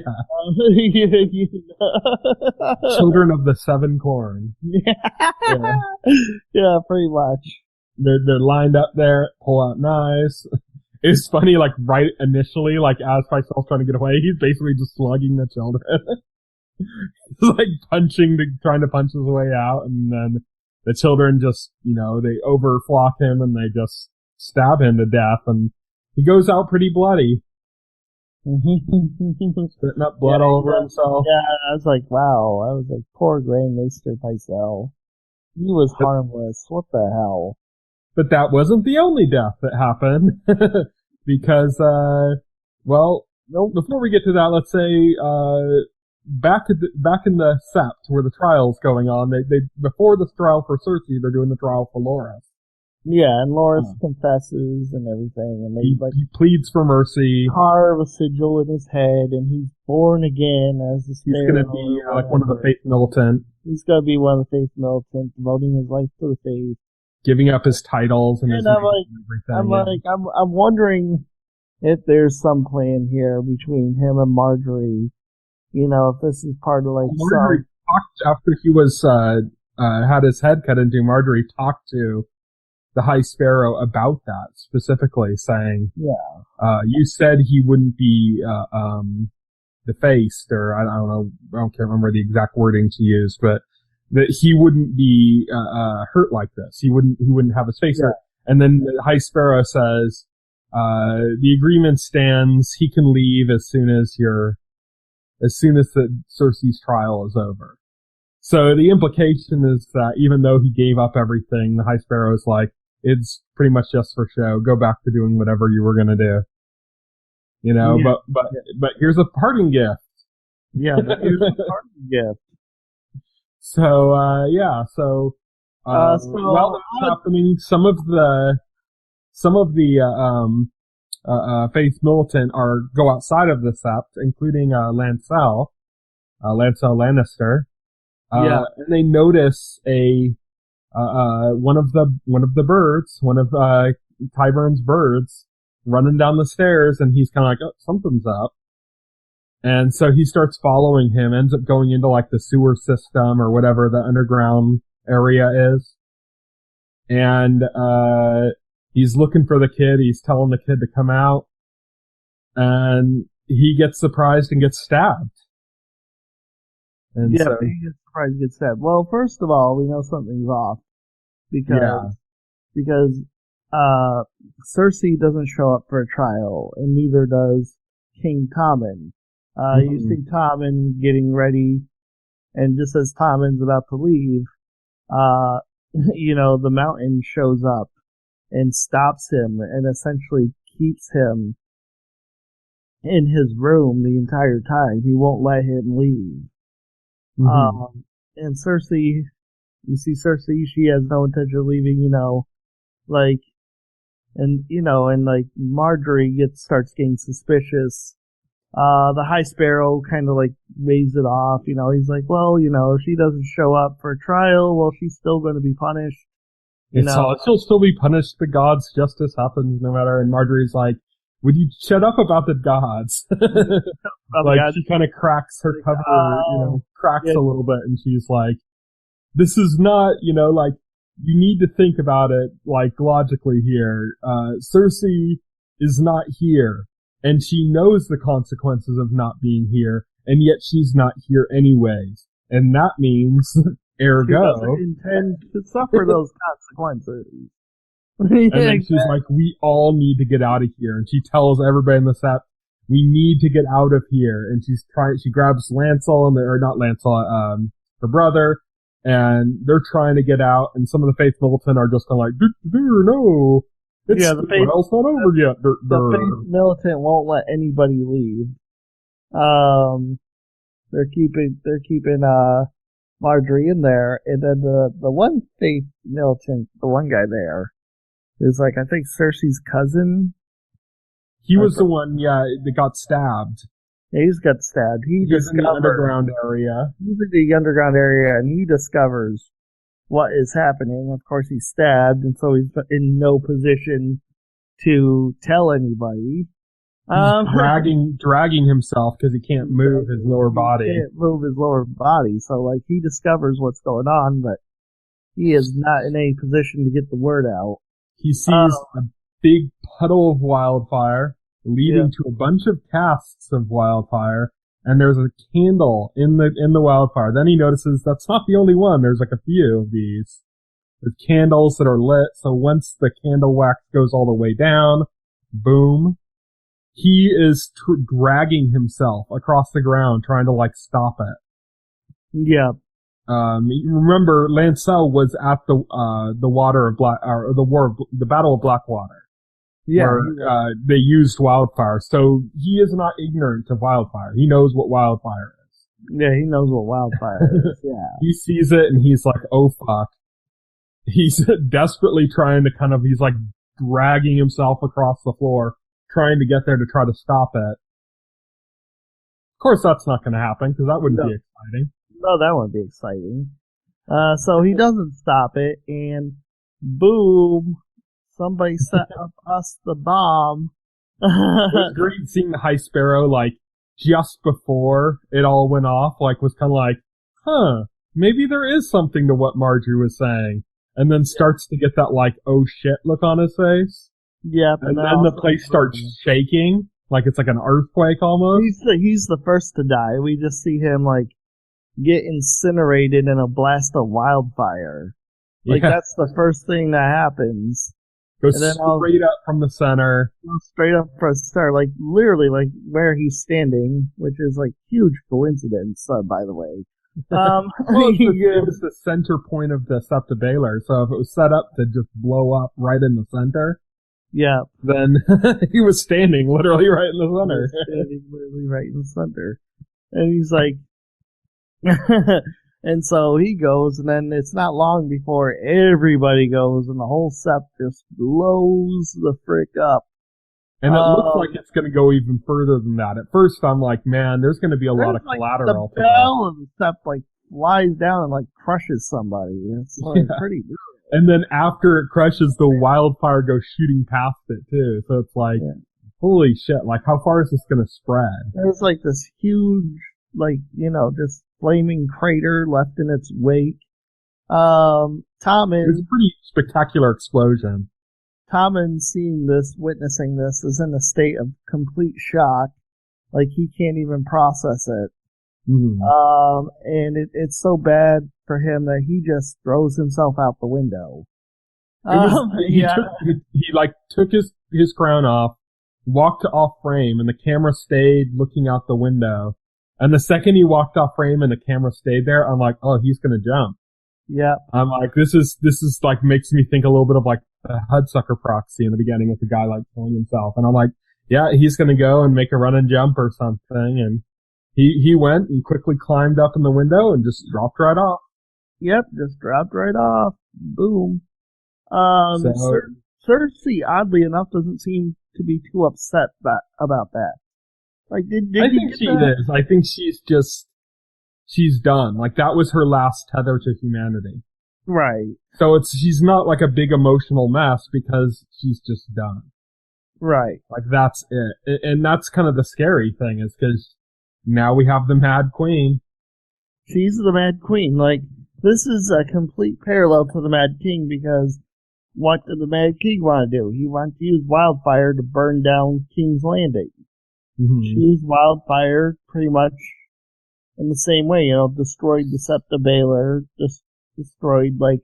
Children of the Seven Corn. Yeah. Yeah, pretty much. They're lined up there, pull out knives. It's funny, like, right initially, like, as Pycelle's trying to get away, he's basically just slugging the children. He's, like, trying to punch his way out, and then the children just, they overflock him, and they just stab him to death, and he goes out pretty bloody. Spitting up blood all over himself. Yeah, I was like, wow. I was like, poor Grandmaster Pycelle. He was harmless. What the hell? But that wasn't the only death that happened. Because, before we get to that, let's say, back in the Sept, where the trial's going on, they before the trial for Cersei, they're doing the trial for Loras. Yeah, and Loras confesses and everything, and he pleads for mercy. Carve a sigil in his head, and he's born again as a Sparrow. He's gonna be like one of the faith militant. He's gonna be one of the faith militant, devoting his life to the faith, giving up his titles and his name and everything. I'm wondering if there's some plan here between him and Marjorie. If this is part of like Marjorie talked after he was had his head cut into. Marjorie talked to the High Sparrow about that specifically, saying, you said he wouldn't be defaced, or I don't know, can't remember the exact wording to use, but that he wouldn't be hurt like this. He wouldn't have his face hurt. And then the High Sparrow says, the agreement stands. He can leave as soon as the Cersei's trial is over. So the implication is that even though he gave up everything, the High Sparrow is like, it's pretty much just for show. Go back to doing whatever you were gonna do. But here's a parting gift. Yeah, here's a parting gift. So, while that's happening, some of the faith militant go outside of the Sept, including Lancel Lannister. And they notice one of the birds, one of Qyburn's birds, running down the stairs, and he's kind of like, oh, something's up. And so he starts following him, ends up going into like the sewer system or whatever the underground area is. And he's looking for the kid. He's telling the kid to come out. And he gets surprised and gets stabbed. And he gets surprised and gets stabbed. Well, first of all, we know something's off. Because Cersei doesn't show up for a trial, and neither does King Tommen. You see Tommen getting ready, and just as Tommen's about to leave, the mountain shows up and stops him and essentially keeps him in his room the entire time. He won't let him leave. And Cersei, you see Cersei, she has no intention of leaving, Marjorie starts getting suspicious. The High Sparrow kind of waves it off, he's like, well, if she doesn't show up for a trial, well, she's still going to be punished. She'll still be punished. The gods' justice happens no matter. And Marjorie's like, would you shut up about the gods? She kind of cracks her cover, cracks a little bit, and she's like, this is not, you need to think about it, logically here. Cersei is not here, and she knows the consequences of not being here, and yet she's not here anyways. And that means, ergo, she doesn't intend to suffer those consequences. And then she's like, we all need to get out of here. And she tells everybody in the set, we need to get out of here. And she grabs Lancel, her brother, and they're trying to get out, and some of the Faith Militant are just kind of like, no, it's the Faith, not over yet. The Faith Militant won't let anybody leave. They're keeping Marjorie in there, and then the one Faith Militant, the one guy there, is like, I think Cersei's cousin. He was the one, that got stabbed. Yeah, he's got stabbed. He's in the underground area. He's in the underground area, and he discovers what is happening. Of course, he's stabbed, and so he's in no position to tell anybody. He's dragging himself because he can't move his lower body. He can't move his lower body, so like he discovers what's going on, but he is not in any position to get the word out. He sees a big puddle of wildfire leading to a bunch of casks of wildfire, and there's a candle in the wildfire. Then he notices that's not the only one. There's like a few of these. There's candles that are lit, so once the candle wax goes all the way down, boom, he is dragging himself across the ground trying to like stop it. Yeah. Remember, Lancel was at the Battle of Blackwater. Yeah. Where, they used wildfire. So he is not ignorant to wildfire. He knows what wildfire is. Yeah, he knows what wildfire is. Yeah. He sees it and he's like, oh fuck. He's desperately trying to he's like dragging himself across the floor, trying to get there to try to stop it. Of course that's not going to happen, because that wouldn't be exciting. No, that wouldn't be exciting. So he doesn't stop it, and boom, somebody set up us the bomb. It was great seeing the High Sparrow, like, just before it all went off, like, was kind of like, maybe there is something to what Marjorie was saying. And then starts to get that, like, oh shit look on his face. Yep. And then the place starts shaking, like it's like an earthquake almost. He's the first to die. We just see him, like, get incinerated in a blast of wildfire. Like, that's the first thing that happens. Goes straight up from the center. Straight up from the center, like, literally, like, where he's standing, which is, like, huge coincidence, by the way. Well, it was the center point of the Septa Baylor, so if it was set up to just blow up right in the center, then he was standing literally right in the center. Standing literally right in the center. And he's like, and so he goes, and then it's not long before everybody goes, and the whole Sept just blows the frick up. And it looks like it's going to go even further than that. At first, I'm like, man, there's going to be a lot of collateral. The bell and stuff, like, flies down and, like, crushes somebody. It's like, pretty brutal. And then after it crushes, the wildfire goes shooting past it, too. So it's like, holy shit, like, how far is this going to spread? There's, like, this huge, like, just flaming crater left in its wake. Tommen... It's a pretty spectacular explosion. Tommen, witnessing this, is in a state of complete shock. Like, he can't even process it. Mm-hmm. And it's so bad for him that he just throws himself out the window. He took his crown off, walked off frame, and the camera stayed looking out the window. And the second he walked off frame and the camera stayed there, I'm like, oh, he's gonna jump. Yeah. I'm like, this is like, makes me think a little bit of like a Hudsucker proxy in the beginning with the guy like killing himself. And I'm like, yeah, he's gonna go and make a run and jump or something. And he went and quickly climbed up in the window and just dropped right off. Yep, just dropped right off. Boom. Cersei, oddly enough, doesn't seem to be too upset about that. Like, I think she is. I think she's done. Like, that was her last tether to humanity. Right. So she's not like a big emotional mess because she's just done. Right. Like, that's it. And that's kind of the scary thing, is because now we have the Mad Queen. She's the Mad Queen. Like, this is a complete parallel to the Mad King, because what did the Mad King want to do? He wanted to use wildfire to burn down King's Landing. Mm-hmm. She used wildfire pretty much in the same way, destroyed the Septa Baylor, just destroyed, like,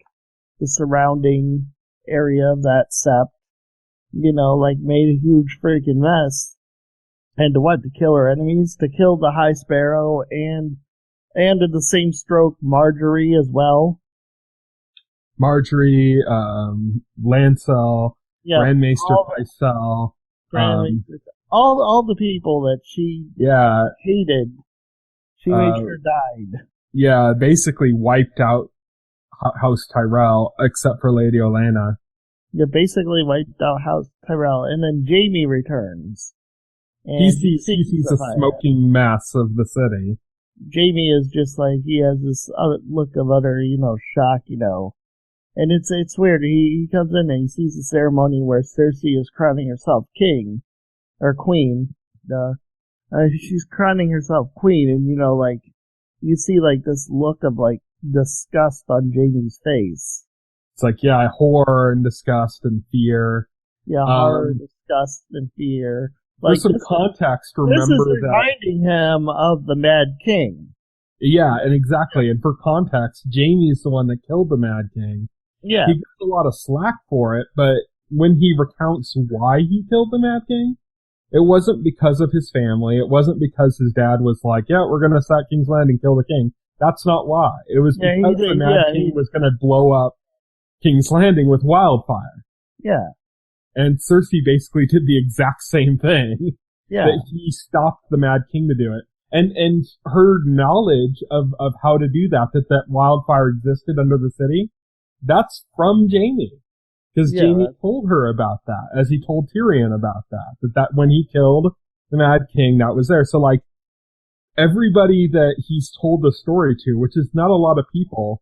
the surrounding area of that Sept, like, made a huge freaking mess. And to kill her enemies? To kill the High Sparrow and And in the same stroke, Marjorie as well. Marjorie, Lancel, Grandmaster Pycelle. All the people that she hated, she made sure died. Yeah, basically wiped out House Tyrell, except for Lady Olenna. Yeah, basically wiped out House Tyrell, and then Jaime returns. And he sees a smoking mess of the city. Jaime is just like, he has this look of utter, shock, And it's weird. He comes in and he sees the ceremony where Cersei is crowning herself king, or queen. She's crowning herself queen, and you see this look of disgust on Jaime's face. It's like, horror and disgust and fear. Yeah, horror, disgust, and fear. There's some context to remember this is reminding him of the Mad King. Yeah, and exactly. And for context, Jaime's the one that killed the Mad King. Yeah. He gets a lot of slack for it, but when he recounts why he killed the Mad King, it wasn't because of his family. It wasn't because his dad was like, yeah, we're going to sack King's Landing and kill the king. That's not why. It was because the Mad King was going to blow up King's Landing with wildfire. Yeah. And Cersei basically did the exact same thing. Yeah. That he stopped the Mad King to do it. And her knowledge of how to do that wildfire existed under the city, that's from Jaime. Because Jaime told her about that, as he told Tyrion about that when he killed the Mad King, that was there. So everybody that he's told the story to, which is not a lot of people,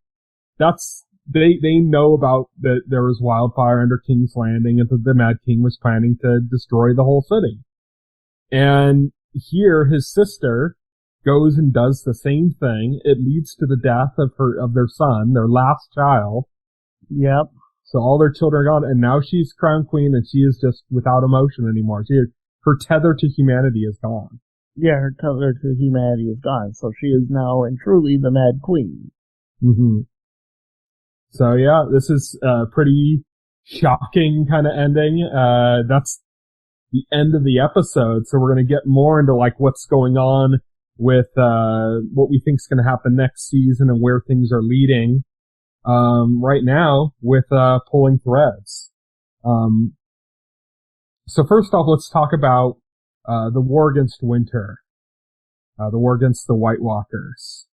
they know about that there was wildfire under King's Landing and that the Mad King was planning to destroy the whole city. And here, his sister goes and does the same thing. It leads to the death of their son, their last child. Yep. So all their children are gone, and now she's crowned queen, and she is just without emotion anymore. Her tether to humanity is gone. Yeah, her tether to humanity is gone. So she is now and truly the Mad Queen. Mm-hmm. So yeah, this is a pretty shocking kind of ending. That's the end of the episode. So we're going to get more into what's going on with, what we think is going to happen next season and where things are leading, right now with, pulling threads. So first off, let's talk about, the war against winter, the war against the White Walkers.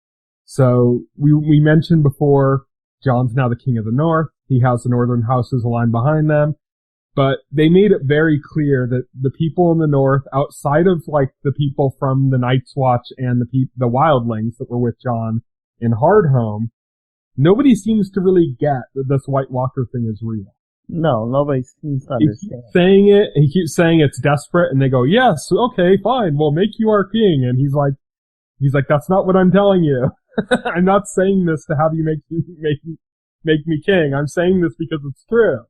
So we mentioned before, Jon's now the king of the north. He has the northern houses aligned behind them. But they made it very clear that the people in the north, outside of the people from the Night's Watch and the wildlings that were with Jon in Hardhome, nobody seems to really get that this White Walker thing is real. No, nobody seems to understand. He keeps saying it's desperate, and they go, yes, okay, fine, we'll make you our king. And he's like, that's not what I'm telling you. I'm not saying this to have you make me king. I'm saying this because it's true.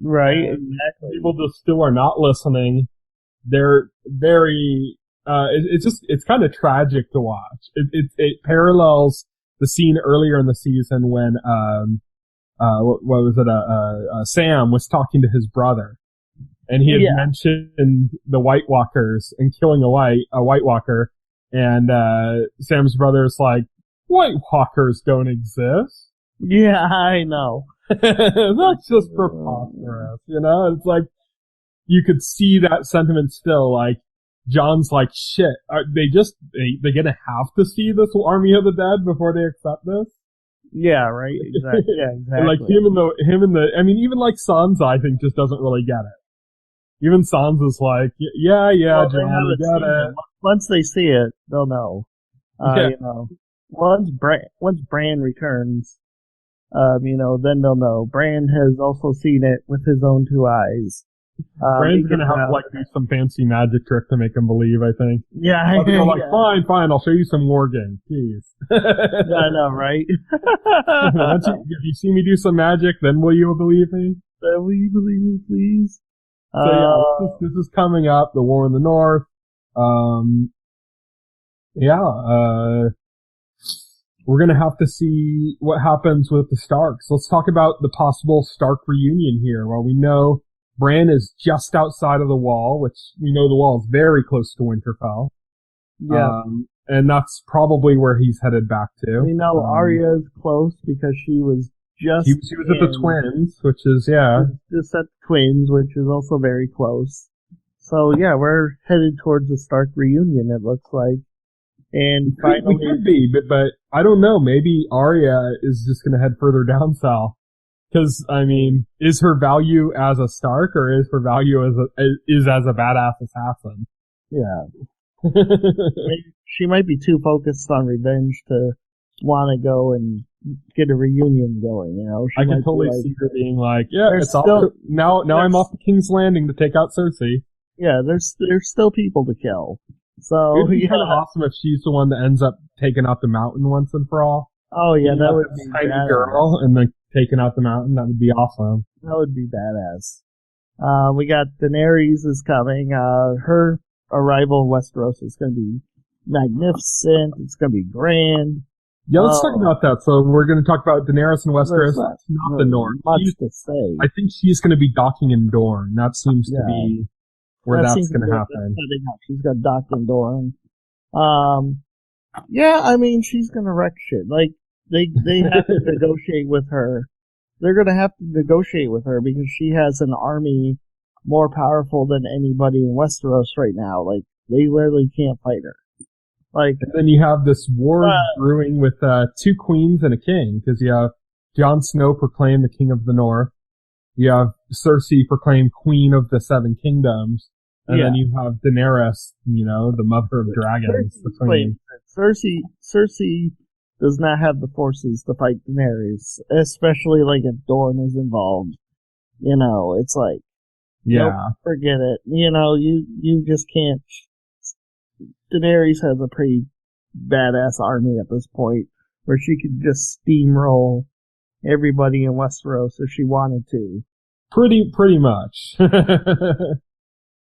Right, exactly. People just still are not listening. They're very, it's kind of tragic to watch. It parallels the scene earlier in the season when, what was it, Sam was talking to his brother. And he had mentioned the White Walkers and killing a White Walker. And, Sam's brother's like, White Walkers don't exist. Yeah, I know. That's just preposterous, It's like, you could see that sentiment still, Jon's like, shit, are they gonna have to see this army of the dead before they accept this? Yeah, right, exactly. Yeah, exactly. And even Sansa, I think, just doesn't really get it. Even Sansa's like, yeah, well, Jon, we get it. Once they see it, they'll know. Once Bran returns, then they'll know. Bran has also seen it with his own two eyes. Bran's gonna have to do some fancy magic trick to make him believe, I think. Yeah, fine, I'll show you some war games, jeez. Yeah, I know, right? If you see me do some magic, then will you believe me? Will you believe me, please? So this is coming up, the war in the north. We're gonna have to see what happens with the Starks. Let's talk about the possible Stark reunion here. Well, we know Bran is just outside of the wall, which we know the wall is very close to Winterfell. Yeah. And that's probably where he's headed back to. We know Arya's close because she was just... She was at the Twins, which is, yeah. Just at the Twins, which is also very close. So, yeah, we're headed towards the Stark reunion, it looks like. And finally... We could be, but I don't know. Maybe Arya is just going to head further down south. Because, I mean, is her value as a Stark, or is her value as a badass assassin? Yeah. She might be too focused on revenge to want to go and get a reunion going, you know? I can totally see her being like, yeah, it's all, now I'm off to King's Landing to take out Cersei. Yeah, there's still people to kill. So, it'd be kind of awesome if she's the one that ends up taking out the mountain once and for all. Oh yeah, that would be tiny girl and then taking out the mountain. That would be awesome. That would be badass. We got Daenerys is coming. Her arrival in Westeros is going to be magnificent. It's going to be grand. Yeah, let's talk about that. So we're going to talk about Daenerys in Westeros. That's not the North. Much to say. I think she's going to be docking in Dorne. That seems to be where that's going to happen. She's got docked in Dorne. Yeah, I mean, she's going to wreck shit. Like, they have to negotiate with her. They're going to have to negotiate with her because she has an army more powerful than anybody in Westeros right now. Like, they literally can't fight her. Like, and then you have this war brewing with 2 queens and a king, because you have Jon Snow proclaimed the King of the North. You have Cersei proclaimed Queen of the Seven Kingdoms. And then you have Daenerys, you know, the mother of dragons. Cersei does not have the forces to fight Daenerys, especially like if Dorne is involved. You know, it's like, nope, forget it. You know, you just can't. Daenerys has a pretty badass army at this point, where she could just steamroll everybody in Westeros if she wanted to. Pretty much.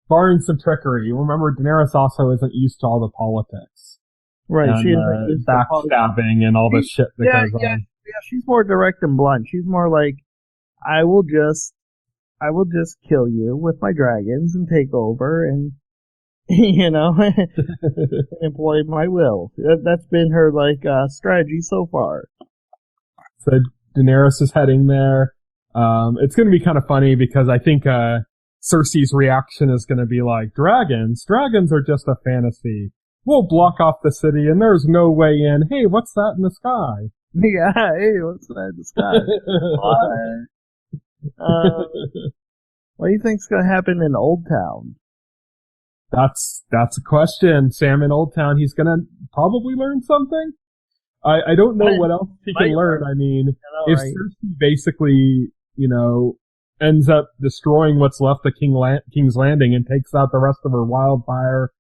Barring some trickery. Remember, Daenerys also isn't used to all the politics. Right, and, she isn't used to backstabbing and all this shit that goes on. Yeah, she's more direct and blunt. She's more like, I will just kill you with my dragons and take over and, you know, employ my will. That's been her, like, strategy so far. So Daenerys is heading there. It's gonna be kind of funny because I think, Cersei's reaction is gonna be like, dragons are just a fantasy. We'll block off the city and there's no way in. Hey, what's that in the sky? Yeah, hey, what's that in the sky? What do you think's gonna happen in Old Town? That's a question. Sam in Old Town, he's gonna probably learn something. I don't know what else he can learn. I mean, if Cersei basically, you know, ends up destroying what's left of King's Landing and takes out the rest of her wildfire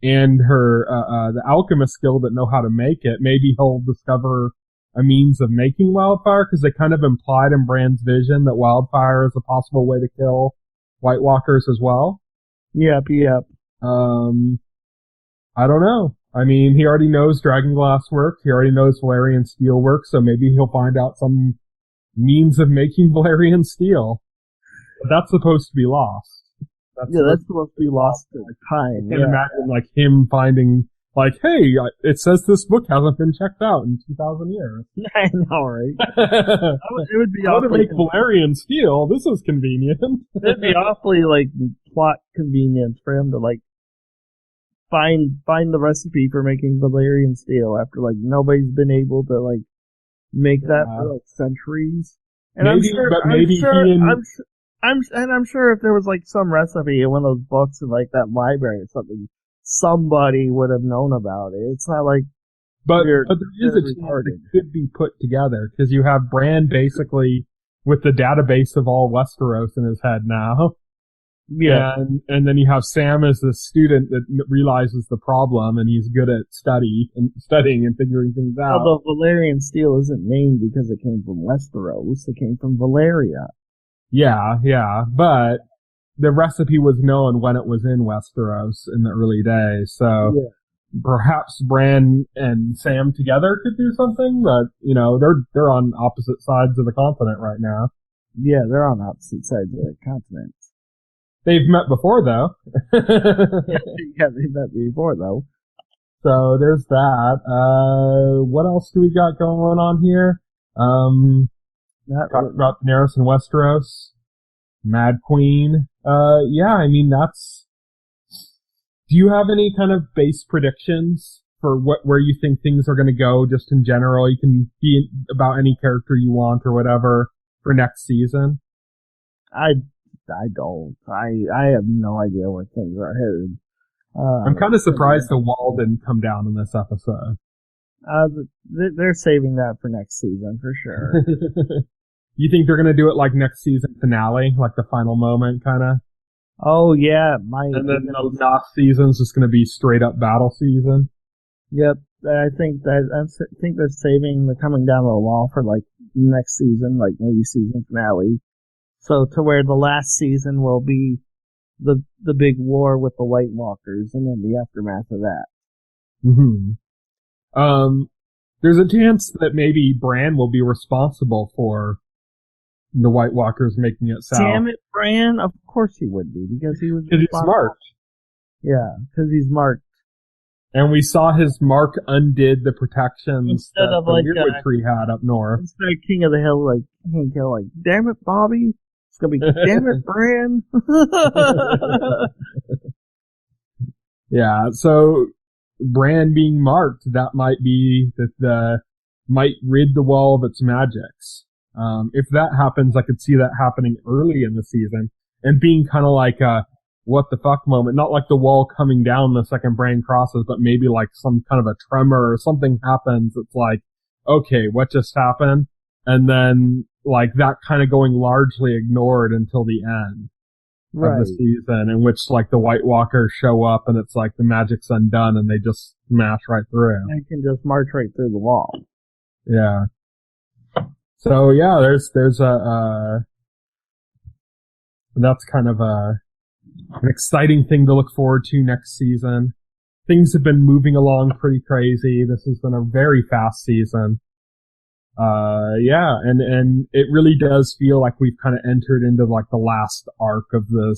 and her, the alchemist guild that know how to make it, maybe he'll discover a means of making wildfire, because they kind of implied in Bran's vision that wildfire is a possible way to kill White Walkers as well. Yep. I don't know. I mean, he already knows dragonglass work. He already knows Valyrian steel work, so maybe he'll find out some means of making Valyrian steel. But that's supposed to be lost. That's supposed to be lost to time. I can imagine, like, him finding, like, hey, it says this book hasn't been checked out in 2,000 years. I know, right? It would be awfully... to make Valyrian steel, this is convenient. It'd be awfully, like, plot convenience for him to, like, find the recipe for making Valyrian steel after, like, nobody's been able to, like, make that for, like, centuries. And I'm sure if there was, like, some recipe in one of those books in, like, that library or something, somebody would have known about it. It's not like... But there is a chance it could be put together, because you have Bran basically with the database of all Westeros in his head now. Yeah. And then you have Sam as the student that realizes the problem, and he's good at studying and figuring things out. Although Valyrian steel isn't named because it came from Westeros, it came from Valyria. Yeah, but the recipe was known when it was in Westeros in the early days, so perhaps Bran and Sam together could do something, but, you know, they're on opposite sides of the continent right now. Yeah, they're on opposite sides of the continent. They've met before, though. Yeah, they've met before, though. So there's that. What else do we got going on here? Talked about Daenerys and Westeros. Mad Queen. Yeah, I mean, do you have any kind of base predictions for where you think things are going to go, just in general? You can be about any character you want or whatever for next season. I don't. I have no idea where things are headed. I'm kind of surprised the wall didn't come down in this episode. They're saving that for next season for sure. You think they're going to do it like next season finale, like the final moment, kind of? Oh yeah, and then the last season's just going to be straight up battle season. Yep, I think they're saving the coming down of the wall for like next season, like maybe season finale. So to where the last season will be the big war with the White Walkers, and then the aftermath of that. Mm-hmm. There's a chance that maybe Bran will be responsible for the White Walkers making it south. Damn it, Bran! Of course he would be, because he was smart. Yeah, because he's marked. And we saw his mark undid the protections that the Weirdwood tree had up north. Instead of King of the Hill, like Hank Hill, like, damn it, Bobby! It's gonna be, damn it, Bran! Yeah, so Bran being marked, that might be might rid the wall of its magics. If that happens, I could see that happening early in the season and being kind of like a what the fuck moment. Not like the wall coming down the second Bran crosses, but maybe like some kind of a tremor or something happens. It's like, okay, what just happened? And then like that kind of going largely ignored until the end of the season, in which like the White Walkers show up and it's like the magic's undone and they just smash right through. They can just march right through the wall. Yeah. So yeah, there's that's kind of an exciting thing to look forward to next season. Things have been moving along pretty crazy. This has been a very fast season. Yeah, and it really does feel like we've kind of entered into like the last arc of the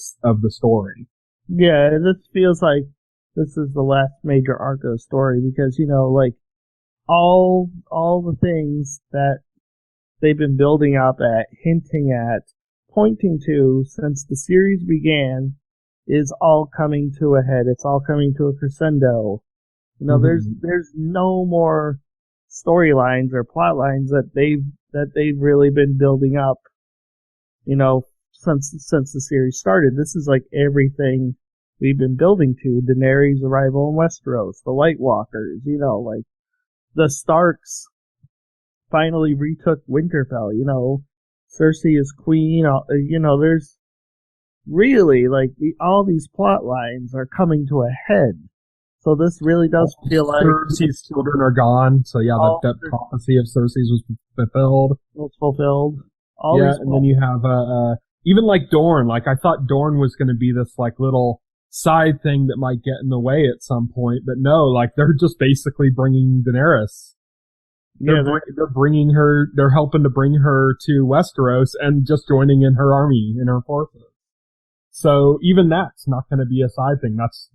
story. Yeah, this feels like this is the last major arc of the story, because, you know, like all the things that they've been building up at, hinting at, pointing to since the series began is all coming to a head. It's all coming to a crescendo. You know, there's no more storylines or plot lines that they've really been building up, you know, since the series started. This is like everything we've been building to. Daenerys' arrival in Westeros, the White Walkers, you know, like the Starks finally retook Winterfell, you know, Cersei is queen, you know, there's really like all these plot lines are coming to a head. So this really does feel like Cersei's children are gone. So yeah, that prophecy of Cersei's was fulfilled. Was fulfilled. And then you have even like Dorne. Like I thought Dorne was going to be this like little side thing that might get in the way at some point, but no, like they're just basically bringing Daenerys. They're bringing her. They're helping to bring her to Westeros and just joining in her army, in her forces. So even that's not going to be a side thing. That's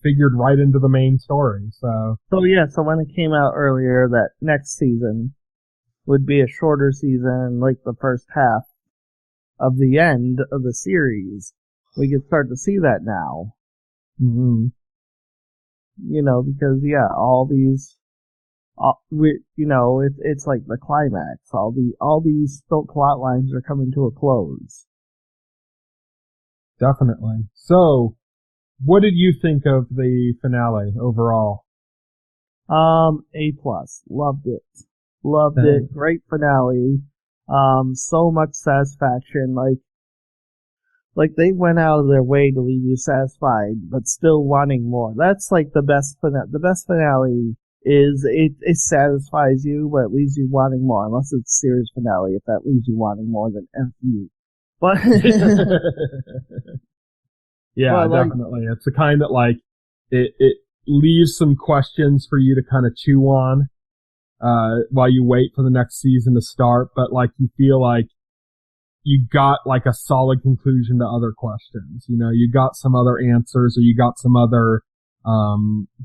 figured right into the main story. So when it came out earlier that next season would be a shorter season, like the first half of the end of the series, we can start to see that now. Mm-hmm. You know, because all these, it's like the climax. All these plot lines are coming to a close. Definitely. So, what did you think of the finale overall? A+. Loved it. Loved it. Great finale. So much satisfaction. Like they went out of their way to leave you satisfied, but still wanting more. That's like the best finale. The best finale is it satisfies you, but it leaves you wanting more. Unless it's a series finale, if that leaves you wanting more, then F you. But yeah, definitely. It's the kind that like it leaves some questions for you to kind of chew on while you wait for the next season to start, but like you feel like you got like a solid conclusion to other questions. You know, you got some other answers, or you got some other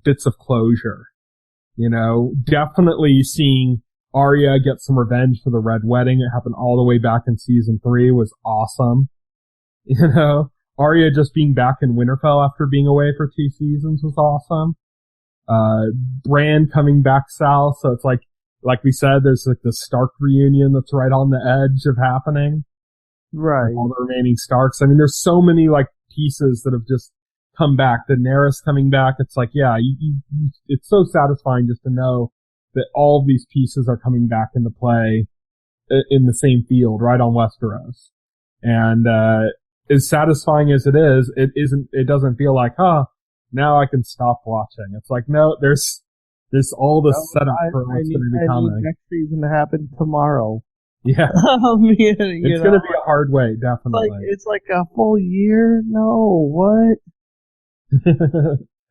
bits of closure. You know, definitely seeing Arya get some revenge for the Red Wedding. It happened all the way back in season 3 was awesome. You know, Arya just being back in Winterfell after being away for 2 seasons was awesome. Bran coming back south, so it's like we said, there's like the Stark reunion that's right on the edge of happening. Right. All the remaining Starks. I mean, there's so many like pieces that have just come back. Daenerys coming back. It's like, yeah, it's so satisfying just to know that all of these pieces are coming back into play in the same field, right on Westeros. And, as satisfying as it is, it doesn't feel like, now I can stop watching. It's like, no, there's all this setup for what's going to be coming. I need next season to happen tomorrow. Yeah. It's going to be a hard wait, definitely. It's like a full year? No, what?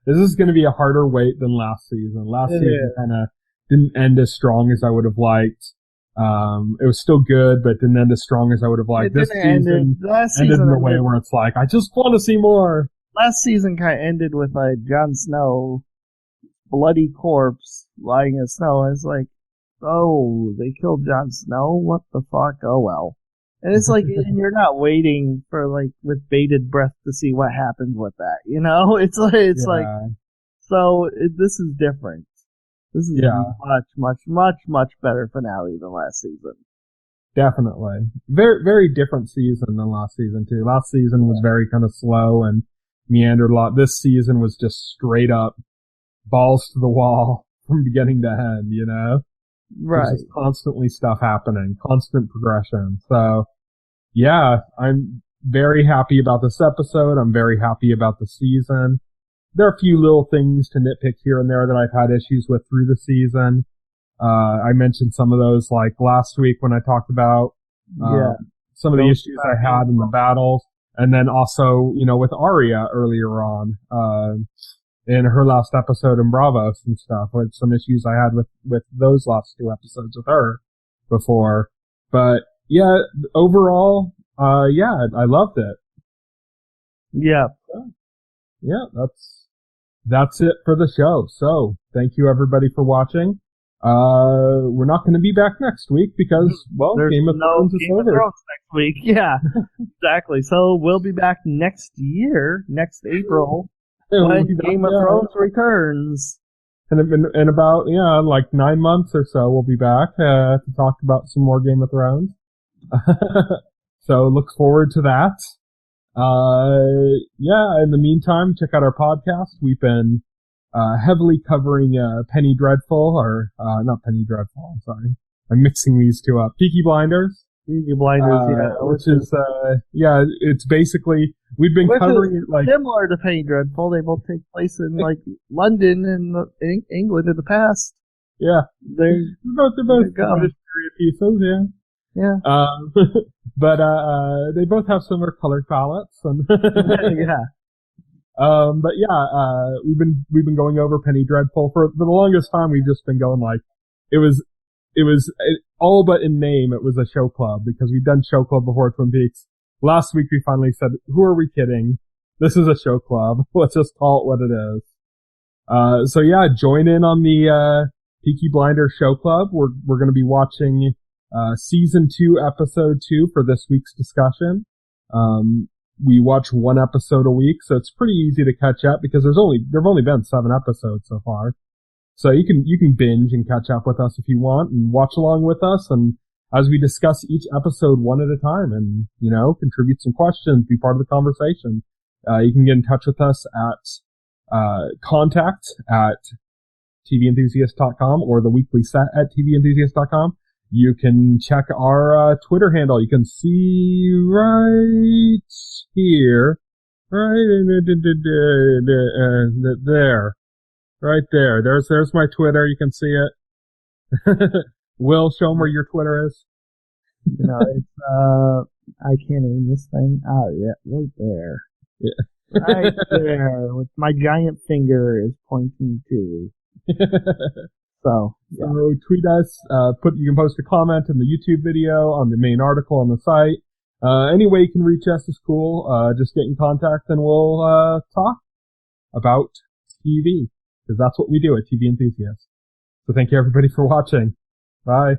This is going to be a harder wait than last season. Last season kind of didn't end as strong as I would have liked. It was still good, but didn't end as strong as I would have liked. This season ended in a way where it's like, I just want to see more. Last season kind of ended with Jon Snow, bloody corpse lying in snow. And it's like, oh, they killed Jon Snow? What the fuck? Oh well. And it's like, and you're not waiting for with bated breath to see what happens with that, you know? It's like, so this is different. This is a much better finale than last season. Definitely. Very, very different season than last season too. Last season was very kind of slow and meandered a lot. This season was just straight up balls to the wall from beginning to end, you know? Right. There's just constantly stuff happening, constant progression. So, yeah, I'm very happy about this episode. I'm very happy about the season. There are a few little things to nitpick here and there that I've had issues with through the season. I mentioned some of those like last week when I talked about some of the issues I had in the battles. And then also, you know, with Arya earlier on, in her last episode in Bravos and stuff, with some issues I had with those last 2 episodes with her before. But yeah, overall, I loved it. Yeah. Yeah, that's it for the show. So thank you everybody for watching. We're not going to be back next week because, well, Game of Thrones is over. Next week. Yeah, exactly. So we'll be back next year, next April, when Game of Thrones returns. And in about, like 9 months or so, we'll be back to talk about some more Game of Thrones. So look forward to that. In the meantime, check out our podcast. We've been heavily covering Penny Dreadful, or not Penny Dreadful, I'm sorry. I'm mixing these two up. Peaky Blinders. Peaky Blinders, which is it's basically, we've been covering it like similar to Penny Dreadful. They both take place in like London and England in the past. Yeah, they're both British period pieces. Yeah. But they both have similar color palettes, and yeah. But we've been going over Penny Dreadful for the longest time. We've just been going like, it was all but in name, it was a show club, because we've done show club before Twin Peaks. Last week we finally said, who are we kidding? This is a show club. Let's just call it what it is. Join in on the, Peaky Blinders show club. We're going to be watching, season 2, episode 2 for this week's discussion. We watch 1 episode a week, so it's pretty easy to catch up because there've only been 7 episodes so far. So you can binge and catch up with us if you want and watch along with us, and as we discuss each episode one at a time, and, contribute some questions, be part of the conversation. You can get in touch with us at, contact at TVEnthusiast.com or the weekly set at TVEnthusiast.com. You can check our Twitter handle. You can see right here, there, right there. There's my Twitter. You can see it. Will, show them where your Twitter is. It's I can't aim this thing. Oh yeah, right there. Yeah. Right there, with my giant finger is pointing to. So tweet us, you can post a comment in the YouTube video, on the main article on the site. Any way you can reach us is cool. Just get in contact and we'll talk about TV, because that's what we do at TV Enthusiast. So thank you everybody for watching. Bye.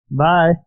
Bye.